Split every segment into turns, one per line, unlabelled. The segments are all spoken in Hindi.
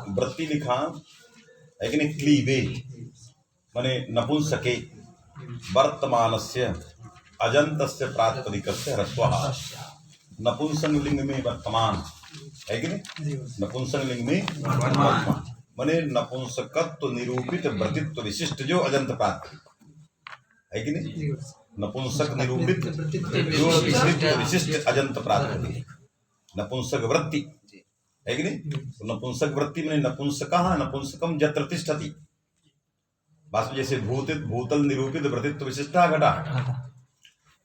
वृत्ति लिखा है कि नहीं, क्लीबे माने नपुंसके वर्तमानस्य अजंतस्य प्रातिपदिकस्य ह्रस्वः। नपुंसक लिंग में वर्तमान है कि नहीं, नपुंसक लिंग में वर्तमान माने नपुंसकत्व निरूपित वृत्तित्व विशिष्ट जो अजंत प्रातिपदिक है कि नहीं, नपुंसक निरूपित जो विशिष्ट अजंत प्रातिपदिक नपुंसक वृत्ति है कि नहीं। तो नपुंसक वृत्ति में नपुंसकः नपुंसकम यत्र तिष्ठति, बस जैसे भूतल निरूपित वृत्तित्व विशिष्टा घटा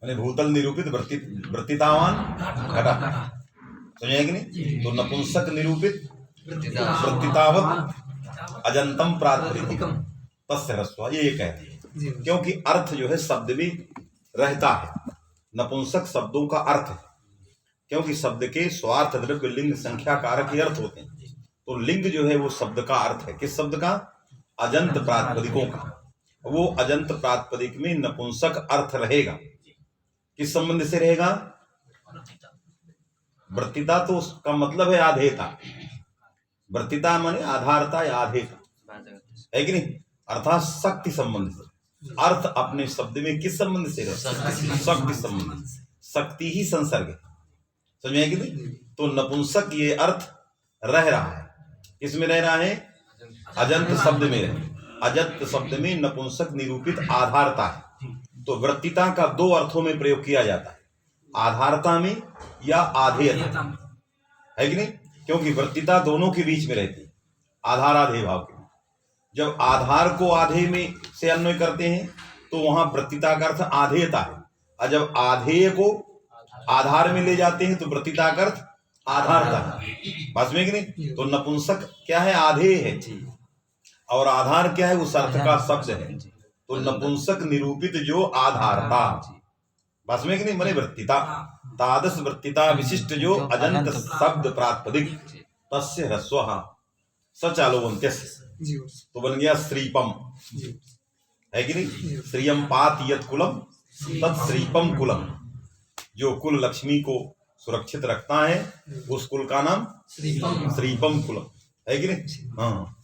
माने भूतल निरूपित वृत्तितावान घटा, समझे कि नहीं। तो नपुंसक निरूपित वृत्तितावत अजंतम प्रातिपदिकम तस्य ह्रस्व, ये कह रहे हैं क्योंकि अर्थ जो है शब्द भी रहता है। नपुंसक शब्दों का अर्थ है क्योंकि शब्द के स्वार्थ द्रव्य लिंग संख्या कारक ही अर्थ होते हैं। तो लिंग जो है वो शब्द का अर्थ है, किस शब्द का, अजंत प्रातिपदिकों का। वो अजंत प्रातिपदिक में नपुंसक अर्थ रहेगा, किस संबंध से रहेगा, वृत्तिता। तो उसका मतलब है आधेयता, वृत्तिता माने आधारता या आधेयता है कि नहीं, अर्थात शक्ति संबंध से। अर्थ अपने शब्द में किस संबंध से रहता, शक्ति संबंध, शक्ति ही संसर्ग है, समझे कि नहीं। तो नपुंसक ये अर्थ रह रहा है, किसमें रह रहा है, अजंत शब्द में रहे। अजंत शब्द में नपुंसक निरूपित आधारता है। तो वृत्तिता का दो अर्थों में प्रयोग किया जाता है, आधारता में या आधेयता, है कि नहीं। क्योंकि वृत्तिता दोनों के बीच में रहती है, आधार आधेय भाव के। जब आधार को आधेय में से अन्वय करते हैं तो वहां वृत्तिता का अर्थ आधेयता है, और जब आधेय को आधार में ले जाते हैं तो वृत्तिता का अर्थ आधारता है, बस में कि नहीं। तो नपुंसक क्या है, आधेय है, और आधार क्या है, उस अर्थ का शब्द है। तो नपुंसक निरूपित जो आधारता, बस में कि नहीं, माने वृत्तिता, तादस वृत्तिता विशिष्ट जो अजंत शब्द प्रातिपदिक तस्य ह्रस्वः सचालोवन्त्यस्य, तो बन गया श्रीपम, है कि नहीं। श्रियम पात यत् कुलम तत् श्रीपम कुलम, जो कुल लक्ष्मी को सुरक्षित रखता है उस कुल का नाम श्रीपम कुलम, है कि नहीं। हाँ,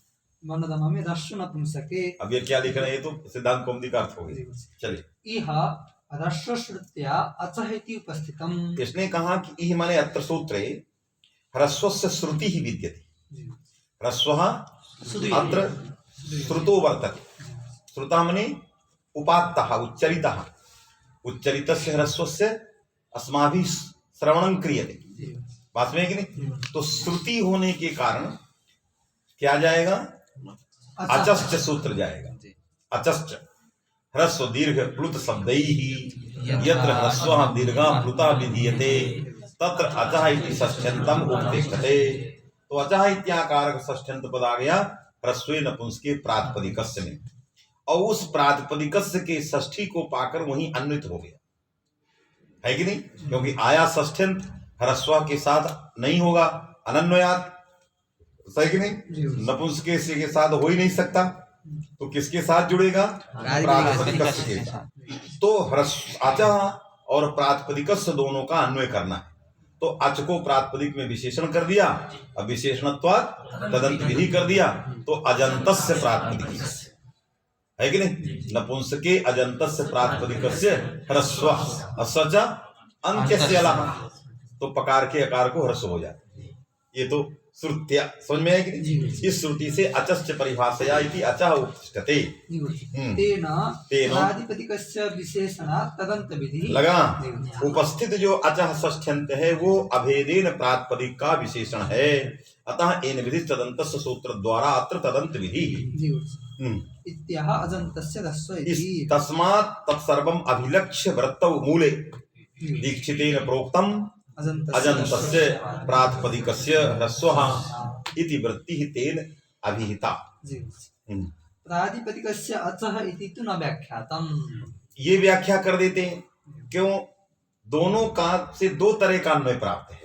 में रश्व नपुंसके।
अब ये क्या लिख रहे हैं, ये तो सिद्धांत कौमुदी का अर्थ हो गया। चलिए,
इह रश्व श्रुत्या अचः इति उपस्थितम।
इसने कहा कि इह माने अत्र सूत्रे ह्रस्वस्य श्रुति ही विद्यते, ह्रस्वः अत्र श्रुतो वर्तते। श्रुता माने उपात्तः उच्चरितः, उच्चरितस्य ह्रस्वस्य अस्माभिः श्रवणं क्रियते, बात में है कि नहीं। तो श्रुति होने के कारण क्या जाएगा, अचश्च सूत्र जाएगा। अचश्च ह्रस्व दीर्घ प्लुत शब्दैः यत्र ह्रस्वः दीर्घः प्लुतः विधीयते तत्र अचः इति षष्ठ्यन्तम् उपदेक्षते। तो अचः इत्याकारक षष्ठ्यन्त पद आ गया ह्रस्वे नपुंसके प्रातिपदिकस्य में, और उस प्रातिपदिकस्य के षष्ठी को पाकर वहीं अन्वित हो गया, है कि नहीं। क्योंकि आया षष्ठ्यंत ह्रस्व के साथ नहीं होगा, अनन्वयात, सही कि नहीं, नपुंसके के साथ हो ही नहीं सकता, तो किसके साथ जुड़ेगा, प्रातिपदिकस्य के साथ। तो अचः और प्रातिपदिकस्य दोनों का अन्वय करना है। तो अच को प्रातिपदिक में विशेषण कर दिया, अब विशेषणत्वात् तदंत विधि कर दिया, तो अजंतस्य प्रातिपदिक, है कि नहीं। नपुंसके अजंतस्य प्रातिपदिकस्य ह्रस्वः असच अंत्यस्य अलः, तो पकार के अकार को ह्रस्व हो जाता है। ये तो श्रुत्या समझ में है कि नहीं। इस श्रुति से अचश्च परिभाषया इति अचः उपतिष्ठते।
तेन प्रातिपदिकस्य विशेषणात् तदन्त विधि
लगा। उपस्थित जो अचः षष्ठ्यन्त है वो अभेदेन प्रातिपदिक का विशेषण है, अतः एन विधि तदन्तस्य सूत्र द्वारा अत्र तदन्त विधि
इत्याह अजन्तस्य ह्रस्व इति।
तस्मात् तत्सर्वम् अभिलक्ष्य वृत्तौ मूले दीक्षितेन प्रोक्तम् अजन्तस्य प्रातिपदिकस्य ह्रस्वः इति वृत्तिः तेन अभिहिता।
प्रातिपदिकस्य अचः इति तु न व्याख्यातम्।
ये व्याख्या कर देते हैं, क्यों, दोनों का से दो तरह का अन्वय प्राप्त है।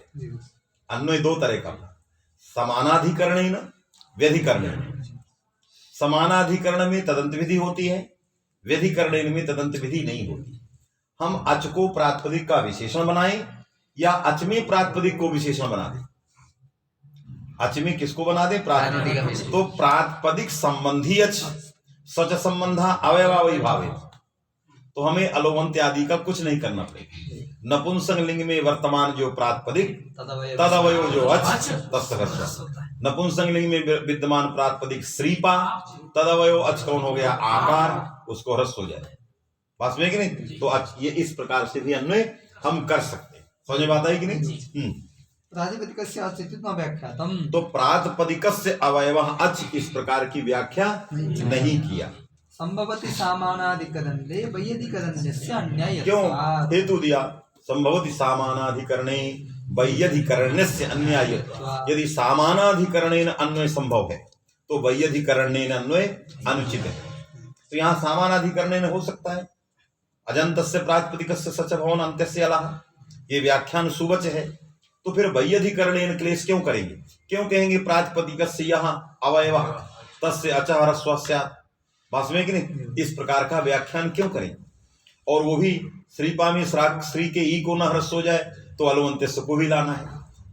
अन्वय दो तरह का, समानाधिकरणेन व्यधिकरणेन। समानाधिकरण में तदंत विधि होती है, व्यधिकरणेन में तदंत विधि नहीं होती। हम अच को प्रातिपदिक का विशेषण बनाएं या अच में प्रातिपदिक को विशेषण बना दें, अच में किसको बना दे? प्रातिपदिक। तो प्रातिपदिक संबंधी अच सच संबंधा अवयवावयी भावे, तो हमें अलोवंत आदि का कुछ नहीं करना पड़ेगा। नपुंसक लिंग में वर्तमान जो प्रातिपदिक तदवयो जो अच तस्य ह्रस्व। नपुंसक लिंग में विद्यमान प्रातिपदिक श्रीपा तदवयो अच कौन हो गया? आकार, उसको ह्रस्व हो जाए। बात में कि नहीं? तो ये इस प्रकार से भी अन्वय हम कर सकते हैं। समझ में बात आई कि नहीं?
प्रातिपदिकस्य अस्तित्व व्याख्यातम,
तो प्रातिपदिकस्य अवयवः अच इस प्रकार की व्याख्या नहीं किया।
संभवति सामानाधिकरणे वैयधिकरण्यस्य अन्यायत्वात्।
क्यों? हेतु दिया, संभवति सामानाधिकरणे वैयधिकरण्यस्य अन्यायत्वात्। यदि सामानाधिकरणेन अन्वय संभव है तो वैयधिकरणेन अन्वय अनुचित है। तो यहाँ सामानाधिकरणेन हो सकता है। अजन्तस्य प्रातिपदिकस्य सच भवन अन्त्यस्य अलः, ये व्याख्यान सुवच है। तो फिर वैयधिकरणेन क्लेश क्यों करेंगे? क्यों कहेंगे प्रातिपदिकस्य यहाँ अवयवः तस्य अचः ह्रस्वः स्यात्? बात में कि नहीं? इस प्रकार का व्याख्यान क्यों करें? और वो भी श्रीपा में श्री के ई को न ह्रस्व हो जाए तो अलोअंत्यस्य को भी लाना है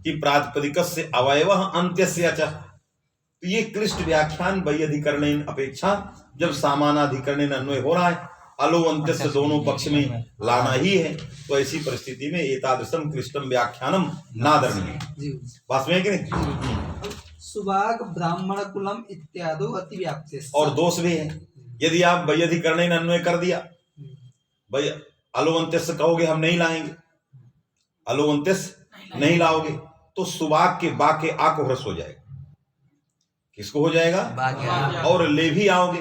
कि प्रातिपदिकस्य अवयवः अन्त्यस्य अचः। तो ये क्लिष्ट व्याख्यान वैयधिकरणेन अपेक्षा जब सामानाधिकरणेन अन्वय हो रहा है, अलोअंत्यस्य दोनों पक्ष में लाना ही है, तो ऐसी परिस्थिति में एतादृशम क्लिष्टम व्याख्यानम नादरणीय। बात में कि नहीं?
सुभाग ब्राह्मण कुलम इत्यादि अतिव्याप्ति।
और दोष भी है। यदि आप वैयधिकरणेन अन्वय कर दिया, भाई अलोअंत्यस्य कहोगे हम नहीं लाएंगे, अलोअंत्यस्य नहीं लाओगे, तो सुभाग के बा के आ को ह्रस्व हो जाएगा। किसको हो जाएगा? और ले भी आओगे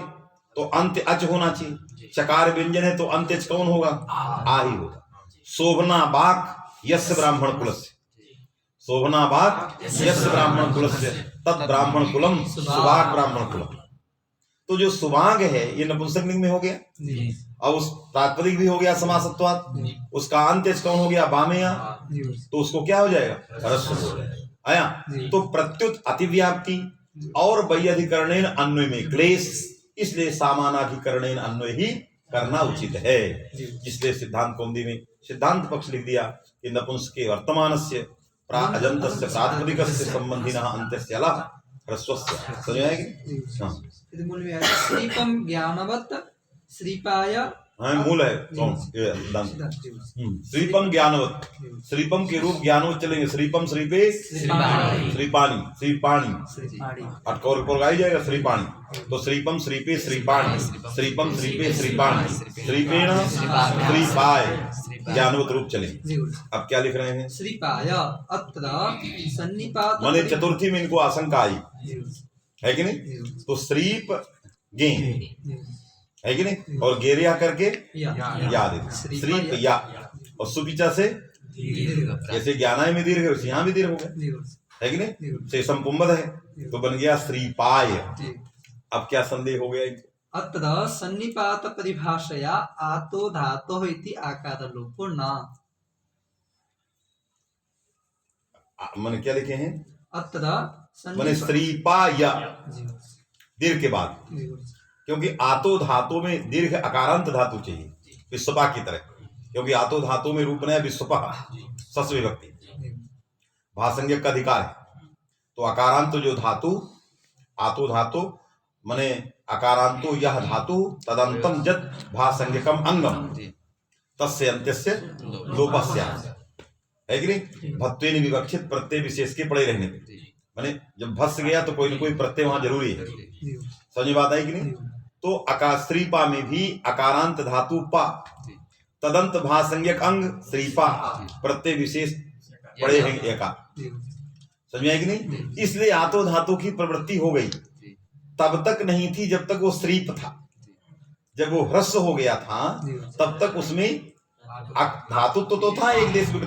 तो अंत्य अच होना चाहिए। चकार व्यंजन है तो अंत्य अच कौन होगा? आ ही होगा। शोभना बाक यस्य ब्राह्मण कुलस्य, शोभना बाक यस्य ब्राह्मण कुलस्य तत् ब्राह्मण कुलम सुभाग ब्राह्मण कुलम। तो जो सुभाग है ये नपुंसक लिंग में हो गया, और उस प्रातिपदिक भी हो गया समासत्वात्, उसका अंत्य कौन हो गया? बामेया, तो उसको क्या हो जाएगा? ह्रस्व हो जाएगा। आया? तो प्रत्युत अतिव्याप्ति और वैयधिकरणेन अन्वय में क्लेश, इसलिए सामानाधिकरणेन अन्वय ही करना उचित है। इसलिए सिद्धांत कौमुदी में सिद्धांत पक्ष लिख दिया कि नपुंसके वर्तमानस्य अजन्तस्य प्रातिपदिकस्य संबंधिनः अन्त्यस्य अलः ह्रस्वस्य। समझ में आएगी? हाँ,
मूल में श्रीपम ज्ञानवत श्रीपाय।
हाँ, मूल है कौन? ये श्रीपम ज्ञानवत, श्रीपम के रूप ज्ञानवत चलेंगे। श्रीपम श्रीपे श्रीपाणी, श्रीपाणी अटकोर को लगाई जाएगा श्रीपाणी। तो श्रीपम श्रीपे श्रीपाणी, श्रीपम श्रीपे श्रीपाणी, श्रीपेण श्रीपाय ज्ञानवत रूप चलेंगे। अब क्या लिख रहे हैं?
श्रीपाय अत्र सन्निपात,
माने चतुर्थी में इनको आशंका आई है कि नहीं? तो श्रीप गे है कि नहीं? और गेरिया करके याद, श्रीप या, और सुपिचा से जैसे ज्ञानाय में दीर्घ है वैसे यहाँ भी दीर्घ हो गया, है कि नहीं? से संपुंबद है तो बन गया श्रीपाय। अब क्या संदेह हो गया?
अत्र सन्निपात परिभाषया आतो धातोः इति आकार लोपो न।
मैंने क्या लिखे हैं?
अत्र
मैंने श्रीपाय दीर्घ के बाद, क्योंकि आतो धातु में दीर्घ अकारांत धातु चाहिए विश्वपा की तरह, क्योंकि आतो धातु में रूप नया विश्वपा सस विभक्ति भाषंज्ञक का अधिकार है। तो अकारांत जो धातु आतो धातु मने अकारांतो यह धातु तदंतम जत भाषंज्ञकम अंगम तस्य अंत्यस्य लोपस्य, है कि नहीं? भत्वेन विवक्षित प्रत्यय विशेष के पड़े रहने पे, माने जब भस गया तो कोई ना कोई प्रत्यय वहां जरूरी है। समझ बात आई कि नहीं? तो श्रीपा में भी अकारांत धातु पा तदंत भाषंज्ञक अंग श्रीपा प्रत्यय विशेष पड़े हैं एका। समझ में आई कि नहीं? इसलिए आतो धातु की प्रवृत्ति हो गई, तब तक नहीं थी जब तक वो श्रीप था। जब वो ह्रस्व हो गया था तब तक उसमें धातु तो था एक देश में,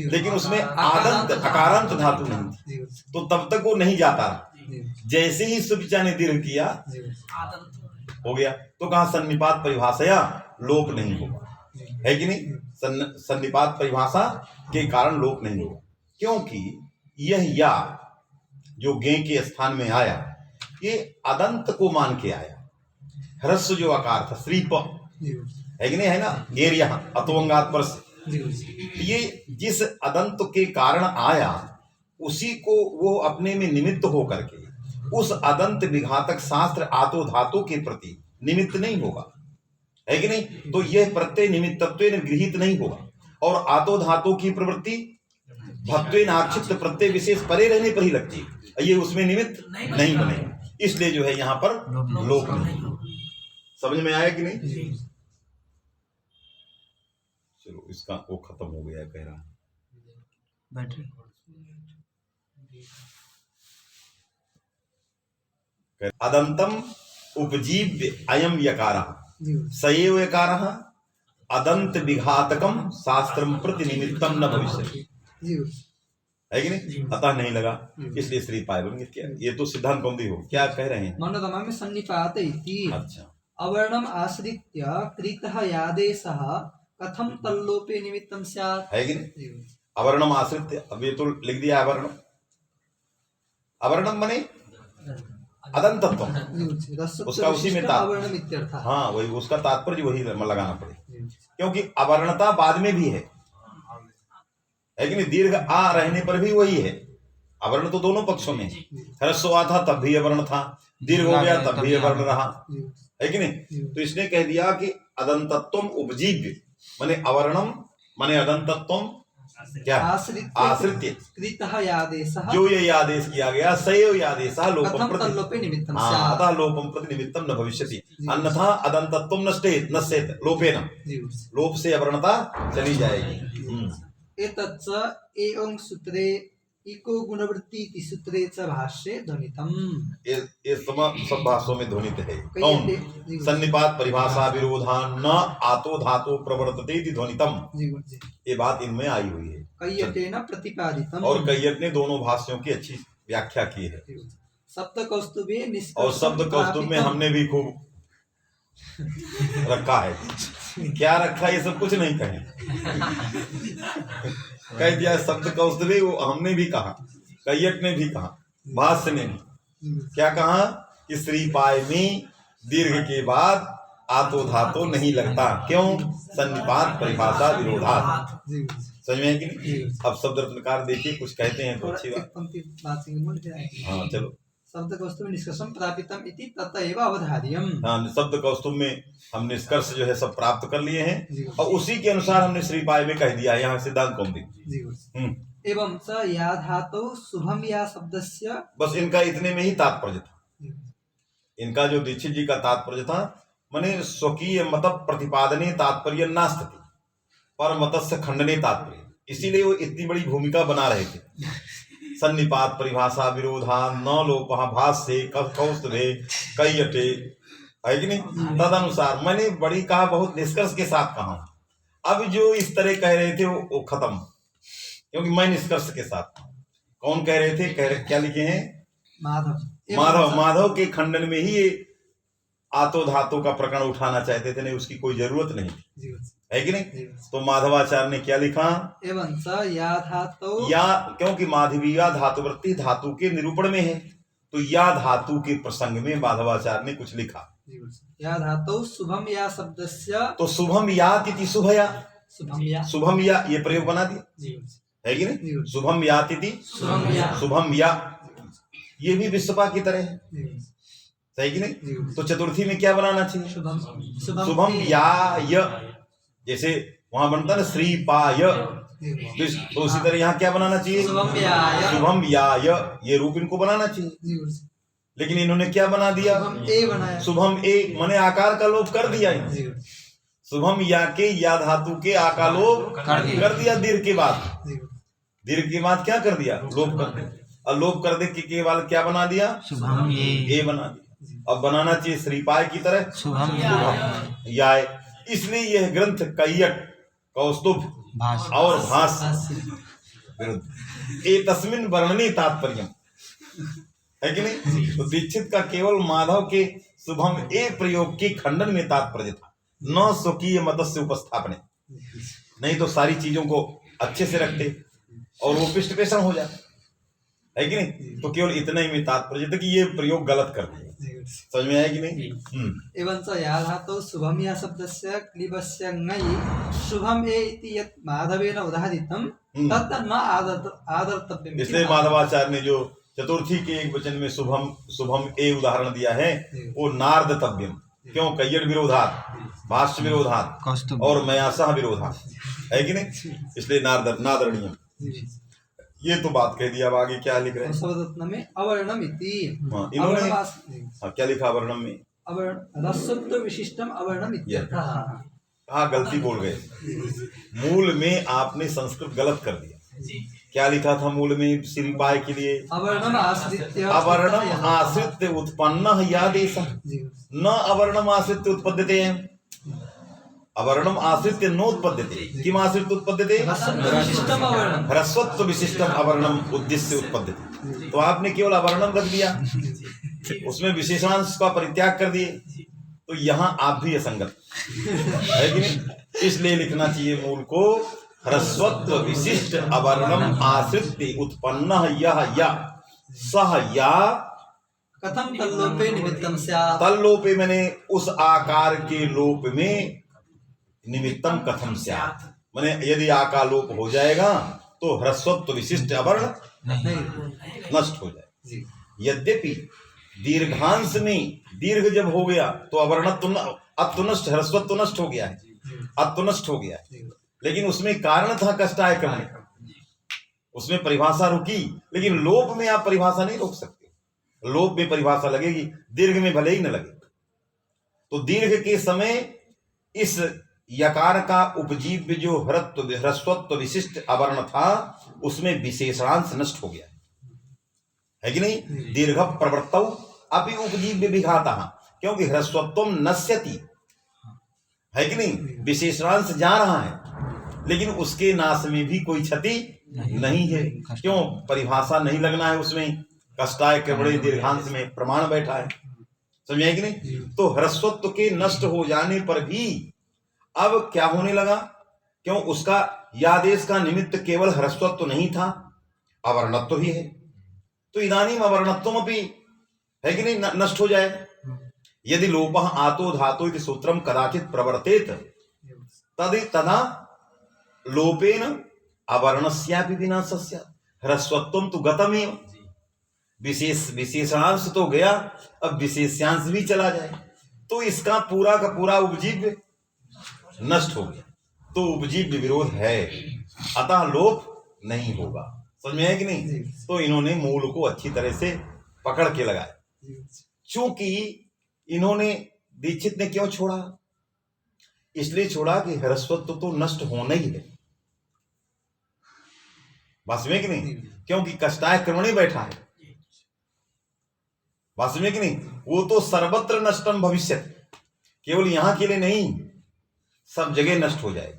लेकिन उसमें आदंत अकारांत धातु नहीं थी, तो तब तक वो नहीं जाता। जैसे ही सुपिचा ने दीर्घ किया हो गया, तो कहा सन्निपात परिभाषा लोप नहीं होगा, है कि नहीं? सन्निपात परिभाषा के कारण लोप नहीं होगा, क्योंकि यह या जो गे के स्थान में आया ये अदंत को मान के आया। ह्रस्व जो आकार था श्रीप, है कि नहीं? है ना? गेर यहाँ अतोंगात पर से, ये जिस अदंत के कारण आया उसी को वो अपने में निमित्त हो करके उस अदंत विघातक शास्त्र आतो धातु के प्रति निमित्त नहीं होगा, है कि नहीं? तो यह प्रत्यय निमित्तत्वेन गृहीत नहीं होगा, और आतो धातु की प्रवृत्ति भक्त्वेन आक्षिप्त प्रत्यय विशेष परे रहने पर ही लगती है, ये उसमें निमित्त नहीं बनेगा, इसलिए जो है यहाँ पर लोप नहीं। समझ में आया कि नहीं? चलो इसका वो खत्म हो गया कह रहा
बैटरी।
अदंतम उपजीव्य अयम यकारः सएव यकारः अदंत विघातकम शास्त्रम प्रति निमित्तम न भविष्यति, है कि नहीं? अतः नहीं लगा, इसलिए श्री पायवंग किया। ये तो सिद्धांत कौंदी हो क्या कह रहे हैं?
मनोदमा में सन्निपात इति
अच्छा,
अवर्णम आश्रित्य कृतः यादेशः कथम तल्लोपे निमित्तम स्यात्,
है कि नहीं? अवर्णम आश्रित्य, अब ये तो लिख दिया अवर्णम। अवर्णम बने अदंतत्व, उसका उसी में
अवर्णम इत्यर्थ।
हाँ वही, उसका तात्पर्य वही लगाना पड़े, क्योंकि अवर्णता बाद में भी है कि नहीं? दीर्घ आ रहने पर भी वही है। अवर्ण तो दोनों पक्षों में, ह्रस्व आ था तब भी अवर्ण था, दीर्घ हो गया तब भी अवर्ण रहा, है कि नहीं? तो इसने कह दिया कि अदंतत्वम उपजीव्य माने अवर्णम माने अदंतत्वम क्या? आश्रित्य
कृतः यादेशः,
जो ये आदेश किया गया सएव यादेशः लोपम
कथम
प्रति
तल्लोपे निमित्तम
हाँ,
स्यात्,
अतः लोपम प्रति निमित्तम न भविष्यति, अन्यथा अदंतत्वम नश्येत लोपेन, लोप से अवर्णता चली जाएगी।
एतच्च एवं सूत्रे इको गुणवृत्ति इति सूत्रे च भाष्ये ध्वनितम्।
ये सब भाषाओं में ध्वनित है। कौन? सन्निपात परिभाषा विरोधान न आतो धातो प्रवर्तते इति ध्वनितम, ये बात इनमें आई हुई है।
कैयटेन प्रतिपादितम्,
और कैयट ने दोनों भाष्यों की अच्छी व्याख्या की है।
शब्द कौस्तुभे
और शब्द कौस्तुभ में हमने भी खूब रखा है। क्या रखा ये सब कुछ नहीं कहे, कह दिया शब्द कौस्तुभे, वो हमने भी कहा, कैयट ने भी कहा, भाष्य ने भी क्या कहा कि श्रीपाय में दीर्घ के बाद आतो धातो नहीं लगता, क्यों? सन्निपात परिभाषा विरोधात। समझ में है कि नहीं? अब शब्द रत्नकार देखिए कुछ कहते हैं तो अच्छी बात। हाँ चलो,
शब्द कौस्तुभ निष्कर्षम प्रापितम इति ततएव अवधार्यम।
हाँ, शब्द कौस्तुभ में हम निष्कर्ष जो है सब प्राप्त कर लिए हैं, और उसी के अनुसार हमने श्रीपाय में कह दिया है यहाँ सिद्धांत कौमुदी।
एवं च या धातु शुभम या शब्दस्य, बस
इनका इतने में ही तात्पर्य था। इनका जो दीक्षित जी का तात्पर्य था, माने स्वकीय मत प्रतिपादने तात्पर्य नास्ति पर मतस्य खंडने तात्पर्य, इसीलिए वो इतनी बड़ी भूमिका बना रहे थे। सन्निपात परिभाषा विरोधा न लोपः भाष्ये कौस्तुभे कैयटे, है कि नहीं? तदनुसार मैंने बड़ी कहा, बहुत निष्कर्ष के साथ कहा। अब जो इस तरह कह रहे थे वो खत्म, क्योंकि मैं निष्कर्ष के साथ। कौन कह रहे थे? क्या लिखे हैं? माधव के खंडन में ही ये आतो धातु का प्रकरण उठाना चाहते थे, नहीं उसकी कोई जरूरत नहीं थी, है कि नहीं? तो माधवाचार्य ने क्या लिखा?
एवं च या धातु,
या क्योंकि माधवीया धातुवृत्ति धातु के निरूपण में है, तो या धातु के प्रसंग में माधवाचार्य ने कुछ लिखा।
या धातु शुभम या शब्दस्य,
तो शुभम या तिथि शुभया, शुभम या ये प्रयोग बना दिया, है कि नहीं? शुभम या तिथि शुभम या, ये भी विश्वपा की तरह है, सही कि नहीं? तो चतुर्थी में क्या बनाना चाहिए? शुभम या य, जैसे वहां बनता है ना श्रीपाय, तो उसी तरह यहाँ क्या बनाना चाहिए? शुभम या य, ये रूप इनको बनाना चाहिए, लेकिन इन्होंने क्या बना दिया? शुभम ए माने आकार का लोप कर दिया। शुभम या के या धातु के आकार लोप कर दिया, दीर्घ के बाद, दीर्घ के बाद क्या कर दिया? लोप कर दिया, और लोप कर दे के बाद क्या बना दिया? शुभम ए बना दिया। अब बनाना चाहिए श्रीपाय की तरह शुभम या, इसलिए यह ग्रंथ कैयट कौस्तुभ और भाष्य विरुद्ध ए तस्मिन वर्णने तात्पर्य, है कि नहीं? तो दीक्षित का केवल माधव के शुभम ए प्रयोग के खंडन में तात्पर्य था, न स्वकीय मतस्य उपस्थापने, नहीं तो सारी चीजों को अच्छे से रखते और वो पृष्ठ पेशन हो जाए, है कि नहीं? तो केवल इतना ही में तात्पर्य था कि ये प्रयोग गलत कर दिया, समझ में आया कि नहीं?
एवं च या धातौ शुभम या शब्दस्य क्लीबस्य ङयि शुभम ए इति यत् माधवेन उदाहरितं तत् न आदर्तव्यम्।
इसलिए माधवाचार्य ने जो चतुर्थी के एक वचन में शुभम शुभम ए उदाहरण दिया है वो नार्दतव्यम। क्यों? कय्यड़ विरोधात, भाष्य विरोधात और मयासह विरोधात, है कि नहीं? इसलिए नादरणीय। ये तो बात कह दिया। अब आगे क्या लिख रहे हैं?
शब्दरत्न में अवर्णम इति।
इन्होंने क्या लिखा वर्णम में?
रसत्व विशिष्टम अवर्णम इत्यर्थः।
हाँ, गलती बोल गए। मूल में आपने संस्कृत गलत कर दिया। क्या लिखा था मूल में श्रीपाय के लिए?
अवर्णम
आश्रित्य उत्पन्न यादेश, न अवर्णम आश्रित्य उत्पद्यते। अवर्णम आश्रित्य नोत्पद्यते। किम आश्रित्य उत्पद्यते? ह्रस्वत्व विशिष्टम अवर्णम उद्देश्य उत्पद्यते। तो आपने केवल अवर्णम रख दिया, उसमें विशेषांश का परित्याग कर दिए, तो यहाँ आप भी असंगत है कि नहीं? इसलिए लिखना चाहिए मूल को ह्रस्वत्व विशिष्ट अवर्णम आश्रित्य उत्पन्न यह या सह या
कथम तल्लोपे निमित्तम स्यात्।
तल्लोपे मैंने उस आकार के लोप में निमित्तम कथम स्यात्, माने यदि आकार लोप हो जाएगा तो ह्रस्वत्व विशिष्ट अवर्ण नष्ट हो जाए। यद्यपि दीर्घांश में दीर्घ जब हो गया तो अवर्णत्व अत्व नष्ट, ह्रस्वत्व नष्ट हो गया है, अत्व नष्ट हो गया है। लेकिन उसमें कारण था कष्टाय क्रमणे, उसमें परिभाषा रुकी। लेकिन लोप में आप परिभाषा नहीं रोक सकते। लोप में परिभाषा लगेगी, दीर्घ में भले ही न लगे। तो दीर्घ के समय इस यकार का उपजीव्य जो ह्रस्वत्व विशिष्ट अवर्ण था उसमें विशेषांश नष्ट हो गया है कि नहीं? दीर्घ प्रवृत्तौ अपि उपजीव्य विघाता, क्योंकि ह्रस्वत्वम नश्यति, है कि नहीं? विशेषांश जा रहा है लेकिन उसके नाश में भी कोई क्षति नहीं है। क्यों? परिभाषा नहीं लगना है उसमें। कष्टाय के बड़े दीर्घांश में प्रमाण बैठा है। समझे कि नहीं? तो ह्रस्वत्व के नष्ट हो जाने पर भी अब क्या होने लगा? क्यों? उसका यादेश का निमित्त केवल ह्रस्वत्व नहीं था, अवर्णत्व भी है। तो इदानीम अवर्णत्वम अपि, है कि नहीं, नष्ट हो जाए। यदि लोपः आतो धातो इति सूत्रम कदाचित प्रवर्तेत तदा लोपेन अवर्णस्यापि विनाशस्य ह्रस्वत्वम तो गतमेव। विशेषांश तो गया, अब विशेषांश भी चला जाए तो इसका पूरा का पूरा उपजीव्य नष्ट हो गया। तो उपजीव्य विरोध है, अतः लोप नहीं होगा। समझ में है कि नहीं? तो इन्होंने मूल को अच्छी तरह से पकड़ के लगाया। चूंकि इन्होंने, दीक्षित ने क्यों छोड़ा? इसलिए छोड़ा कि ह्रस्वत्व तो नष्ट होना ही है, बस में कि नहीं? क्योंकि कष्टाय क्रमणे बैठा है, बस में कि नहीं? वो तो सर्वत्र नष्टम भविष्यति, केवल यहां के लिए नहीं, सब जगह नष्ट हो जाएगा।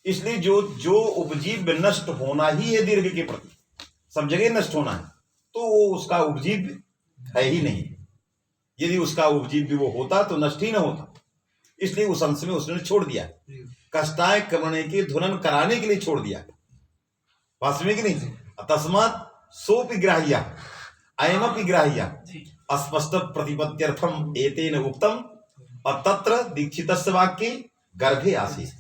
इसलिए जो उपजीव्य नष्ट होना ही है दीर्घ के प्रति, सब जगह नष्ट होना है, तो वो उसका उपजीव्य है ही नहीं। यदि उसका उपजीव्य वो होता तो नष्ट ही न होता। इसलिए उस अंश में उसने छोड़ दिया, कष्टाय क्रमणे के ध्वनन कराने के लिए छोड़ दिया, वास्तविक नहीं। तस्मात् सोपि ग्राह्य अयमपि ग्राह्य अस्पष्ट प्रतिपत्त्यर्थम एतेन उक्तम और तत्र दीक्षितस्य वाक्ये गर्भे आसीत्,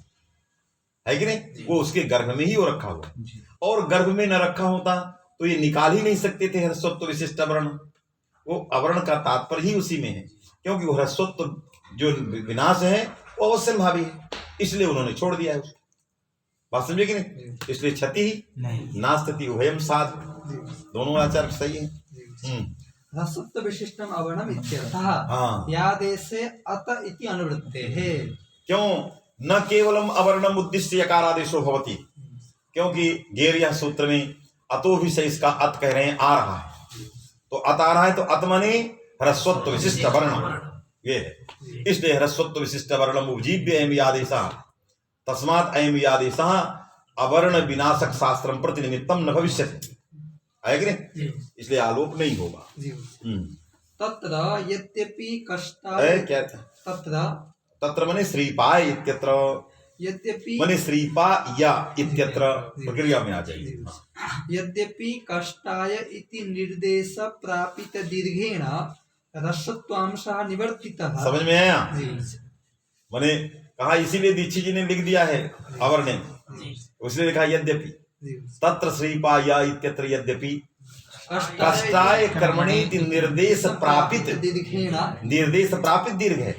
है कि नहीं? वो उसके गर्भ में ही वो रखा हुआ, और गर्भ में न रखा होता तो ये निकाल ही नहीं सकते थे ह्रस्वत्व विशिष्ट अवर्ण। वो अवर्ण का तात्पर्य ही उसी में है, क्योंकि वो ह्रस्वत्व जो विनाश है वो अवश्य भावी है, इसलिए उन्होंने छोड़ दिया है उसको। बात समझे कि नहीं? इसलिए क्षति ही नास्ति उभयम साध, दोनों आचार सही है।
ह्रस्वत्व विशिष्टम अवर्णम इत्यर्थः यादेशे अत इति अनुवृत्तेः।
क्यों? न केवलम अवर्णम उद्दिश्य यकारादेशो भवति, क्योंकि गेर्यः सूत्र में अतो भी से इसका अत कह रहे हैं, आ रहा है, तो अत आ रहा है, तो अत माने ह्रस्वत्व विशिष्ट वर्ण ये है। इसलिए ह्रस्वत्व विशिष्ट वर्णम उपजीव्य अयम यादेशः तस्मात् अयम यादेशः अवर्ण विनाशक शास्त्रम प्रति निमित्तम न भविष्यति, है कि नहीं? इसलिए आलोप नहीं होगा।
तत्र यद्यपि कष्टाय
क्या तत्र माने श्रीपाय इत्यत्र,
यद्यपि
माने श्रीपा या इत्यत्र प्रक्रिया में आ जाएगी।
यद्यपि कष्टाय इति निर्देश प्रापित दीर्घेण ह्रस्वत्वांशः निवर्तितः।
समझ में आया?
जी
मैंने कहा इसीलिए दीक्षित जी ने लिख दिया है अवर्ण में, उसने लिखा यद्यपि
जी
तत्र श्रीपाया इत्यत्र यद्यपि कष्टाय कर्मणि निर्देश प्रापित,
दीर्घेण
निर्देश प्रापित दीर्घ है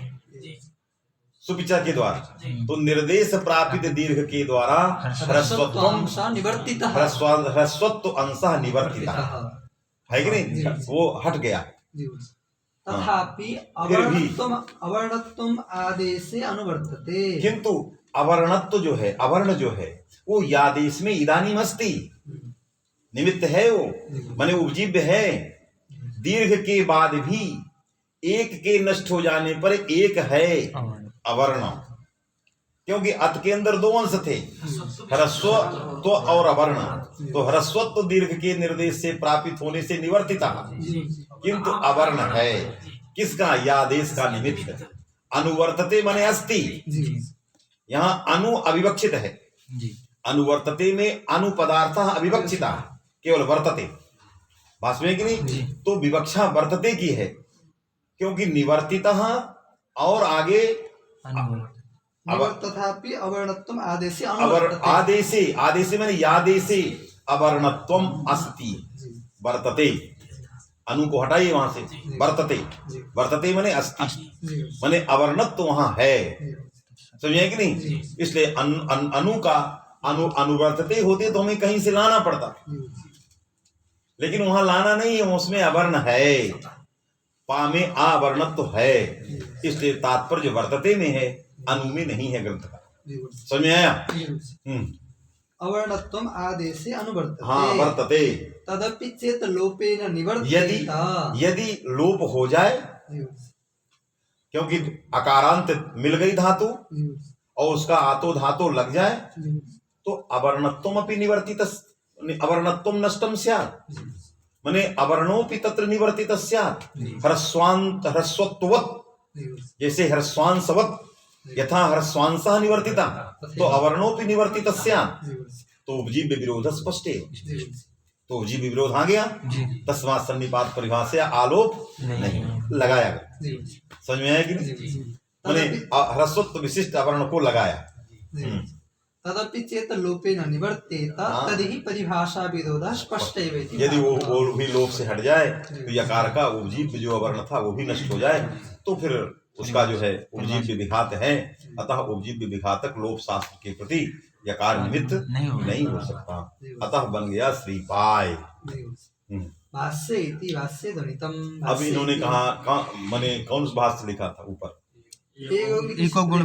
सुपिचा के द्वारा, तो निर्देश प्रापित दीर्घ के द्वारा
ह्रस्वत्वांशः निवर्तितः।
ह्रस्वत्व अंशः निवर्तितः है कि नहीं, वो हट गया।
जी तथापि
फिर भी
अवर्णत्वम आदेशे अनुवर्तते।
किंतु अवर्णत्व जो है, अवर्ण जो है वो यादेश में इदानीम अस्ति, निमित्त है वो, माने उपजीव्य है। दीर्घ के बाद भी एक के नष्ट हो जाने पर एक है अवर्ण, क्योंकि अत के अंदर दो अंश थे, ह्रस्वत्व और अवर्ण। तो ह्रस्वत्व दीर्घ के निर्देश से प्रापित होने से निवर्तिता, किंतु अवर्ण है किसका, यादेश का निमित्त। अनुवर्तते माने अस्ति, यहाँ अनु अविवक्षित है, अनुवर्तते में अनु पदार्थ अविवक्षिता, केवल वर्तते, भाषा में कि नहीं, तो विवक्षा वर्तते की है, क्योंकि निवर्तितः और आगे
तथापि अवर्णत्वम आदेशे
आदेशे, आदेशे माने यादेशे अवर्णत्वम अस्ति, वर्तते, अनु को हटाइए वहां से, वर्तते, वर्तते माने अस्ति, माने अवर्णत्व वहां है, समझे कि नहीं। इसलिए अनु का अनुवर्तते होते तो हमें कहीं से लाना पड़ता, लेकिन वहां लाना नहीं है, उसमें अवर्ण है, पा में अवर्णत्व है, इसलिए तात्पर्य वर्तते में है, अनु में नहीं है ग्रंथ का। समझ में आया?
अवर्णत्वम आदेशे अनुवर्तते।
हाँ, वर्तते।
तदपि चेत लोपेन निवर्तते।
यदि लोप हो जाए, क्योंकि अकारांत मिल गई धातु और उसका आतो धातु लग जाए, तो अवर्णत्वम अपि निवर्तित, अवर्णत्वम नष्टम स्यात्, माने अवर्णोपि तत्र निवर्तित स्यात्, ह्रस्वांत ह्रस्वत्ववत्, जैसे ह्रस्वांसवत् यथा ह्रस्वांसः निवर्तिता, तो अवर्णोपि निवर्तित स्यात्, तो उपजीव्य विरोध स्पष्ट है, तो उपजीव्य विरोध आ गया, तस्मात् सन्निपात परिभाषा आलोप नहीं लगाया गया। समझ में आया कि नहीं, माने ह्रस्वत्व विशिष्ट अवर्ण को लगाया।
तदपि चेत लोपेन निवर्तेत तदहि परिभाषा विरोधः स्पष्ट एव इति।
यदि वो भी लोप से हट जाए, तो यकार का उपजीव्य जो अवर्ण था वो भी नष्ट हो जाए, तो फिर उसका जो है उपजीव्य विघात है, अतः उपजीव्य विघातक लोप शास्त्र के प्रति यकार निमित्त नहीं हो सकता, अतः बन गया श्रीपाय।
भाष्ये इति भाष्ये ध्वनितम्।
अब इन्होंने कहा मैंने कौन सा भाष्य लिखा था ऊपर,
इको गुण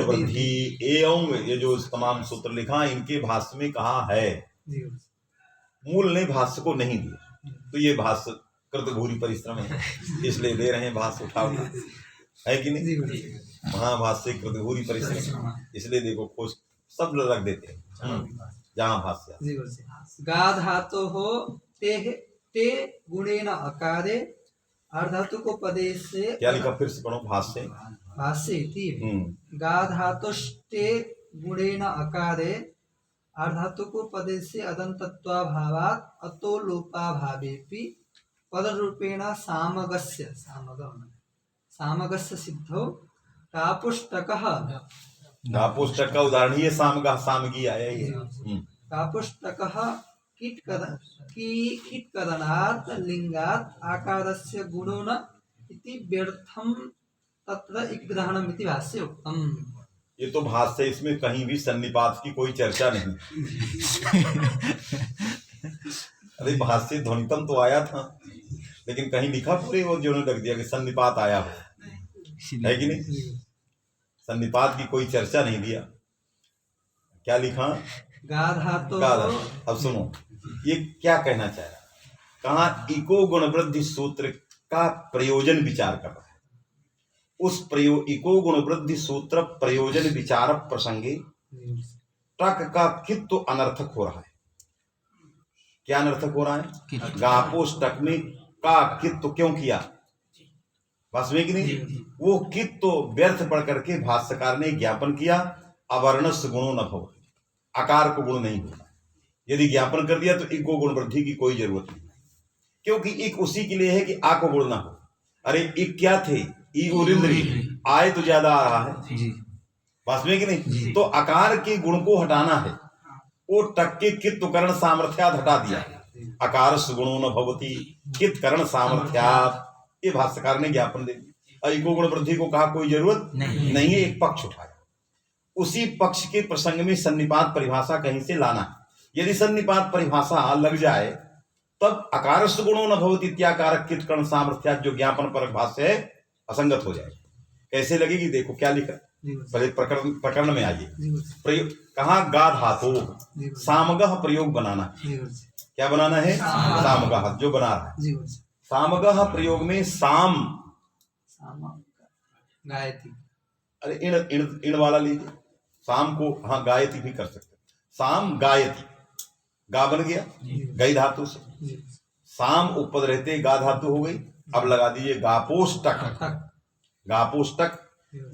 वृद्धि एवं, ये जो तमाम सूत्र लिखा इनके भाष्य में कहा है, मूल ने भाष्य को नहीं दिया, तो ये भाष्य कृत भूरी परिश्रम है, इसलिए दे रहे हैं भाष्य उठा है कि नहीं, महाभाष्य कृत भूरी परिश्रम, इसलिए देखो खोज सब रख देते हैं जहाँ भाष्य।
गा धातु हो ते गुणेन अकारे अर्धातु को पदे से,
क्या लिखा फिर से पढ़ो भाष्य।
भाष्ये इति गा धातुष्टे गुणेन अकारे अर्धातु को पदे से अदन्तत्वाभावात् अतो लोपाभावेपि पदरूपेण सामगस्य सिद्धौ कापुष्टकः,
कापुष्टक का उदाहरण ही सामगा, सामगी आया ही है।
कापुष्टकः कीटकदनात् लिंगात् आकारस्य गुणो न इति व्यर्थं तत्र इग्रहणम् इति भाष्ये उक्तम्।
ये तो भाष्य, इसमें कहीं भी सन्निपात की कोई चर्चा नहीं। अरे भाष्य ध्वनितम तो आया था, लेकिन कहीं लिखा पूरे वो जो रख दिया कि सन्निपात आया हो, है कि नहीं, सन्निपात की कोई चर्चा नहीं दिया। क्या लिखा, गाधा। अब सुनो ये क्या कहना चाह रहा, कहा इको गुण वृद्धि सूत्र का प्रयोजन विचार कर रहा है, उस इको गुण वृद्धि सूत्र प्रयोजन विचार प्रसंगे टक का कित्व तो अनर्थक हो रहा है। क्या अनर्थक हो रहा है, गापोस टक में का कित्व तो क्यों किया, बस में कि नहीं, वो कित्व तो व्यर्थ पढ़ करके भाष्यकार ने ज्ञापन किया अवर्णस्य गुणों न भव, आकार को गुण नहीं होता। यदि ज्ञापन कर दिया तो इको गुण वृद्धि की कोई जरूरत नहीं, क्योंकि एक उसी के लिए है कि आ को गुण ना हो, अरे इक क्या थे, ई उरिंद्री, आय तो ज्यादा आ रहा है
जी
वास्तव में कि नहीं। तो आकार के गुण को हटाना है, वो टक के कित करण सामर्थ्यात हटा दिया। आकार सुगुणो न भवती कित करण सामर्थ्यात, ये भाष्यकार ने ज्ञापन दे दिया। इको गुण वृद्धि को कहा कोई जरूरत नहीं है, एक पक्ष उठाया। उसी पक्ष के प्रसंग में सन्निपात परिभाषा कहीं से लाना है। यदि सन्निपात परिभाषा लग जाए तब आकार सुगुणो न भवती इत्याकारक कित करण सामर्थ्यात जो ज्ञापन परक भाष्य है असंगत हो जाए। कैसे लगेगी देखो क्या लिखा, पहले प्रकरण में आइए। प्रयोग कहा गा धातु सामगह प्रयोग बनाना, क्या बनाना है, सामगह जो बना रहा है। सामगह प्रयोग में साम
गायत्री,
अरे इण इण इण वाला लीजिए, साम को हाँ गायती भी कर सकते, साम गायती, गा बन गया गई धातु से, साम उपपद रहते गा धातु हो गई। अब लगा दीजिए गापोष्टक, गापोष्टक,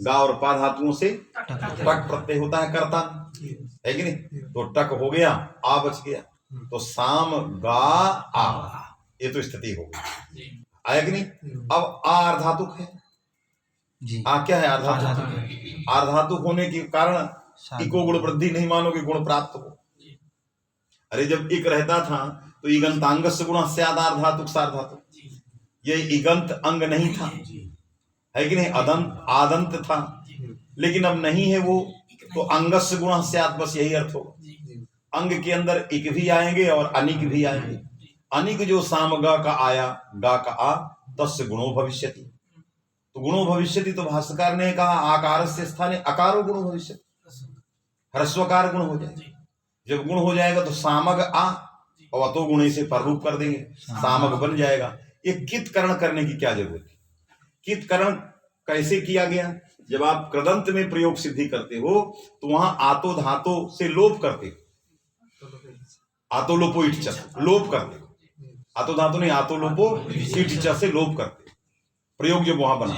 गा और पा धातुओं से टक प्रत्यय होता है कर्ता, है कि नहीं। तो टक हो गया, आ बच गया, तो साम गा आ, ये तो स्थिति हो गई, आया कि नहीं। अब आ अर्धातुक है
जी।
आ क्या है, अर्धातुक। अर्धातुक होने के कारण इको गुण वृद्धि नहीं मानोगे, गुण प्राप्त हो। अरे जब इक रहता था तो इगंतांग गुण से आधातुक सार्धातुक, ये इगंत अंग नहीं था, है कि नहीं, अदंत आदंत था, लेकिन अब नहीं है वो, तो अंगस गुण से बस यही अर्थ होगा। अंग के अंदर इक भी आएंगे और अनिक भी आएंगे। अनिक जो साम गा का आया, गा का आ, तस्य गुणो भविष्यति, तो गुणो भविष्यति, तो भाष्यकार ने कहा आकार से स्थाने अकारो गुणो भविष्यति, ह्रस्वकार गुण हो जाएगा। जब गुण हो जाएगा तो सामग आ और अतो गुणे से पररूप कर देंगे, सामग बन जाएगा। ये कित करण करने की क्या जरूरत है। कित करण कैसे किया गया, जब आप कृदंत में प्रयोग सिद्धि करते हो तो वहां आतो धातो से लोप करते हो, आतो लोपो इट लोप करते हो, आतो धातु नहीं आतो लोपो इट से लोप करते, प्रयोग जो वहां बना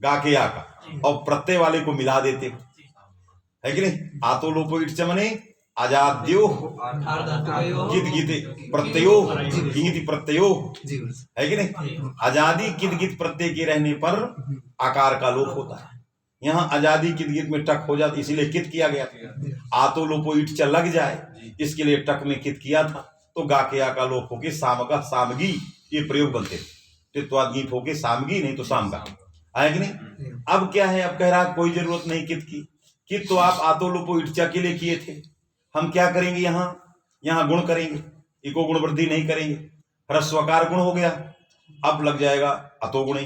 गा के आ का, और प्रत्यय वाले को मिला देते, है कि नहीं। आतो लोपो इट मने आजाद्यो कित गीते प्रत्ययो गीत प्रत्ययो, है कि नहीं। आजादी कित गीत प्रत्यय के रहने पर आकार का लोप होता है। यहाँ आजादी कित गीत में टक हो जाती, इसीलिए कित किया गया था। आतो लोपो इट लग जाए इसके लिए टक में कित किया था, तो गा के आ का लोप होके सामगा सामगी ये प्रयोग बनते थे। गीत होके सामगी नहीं तो सामगा, आया कि नहीं। अब क्या है, अब कह रहा कोई जरूरत नहीं कित की, कित तो आप आतो लोपो इटचा के लिए किए थे। हम क्या करेंगे, यहाँ गुण करेंगे, इको गुण वृद्धि नहीं करेंगे। ह्रस्वकार गुण हो गया, अब लग जाएगा अतो गुणे,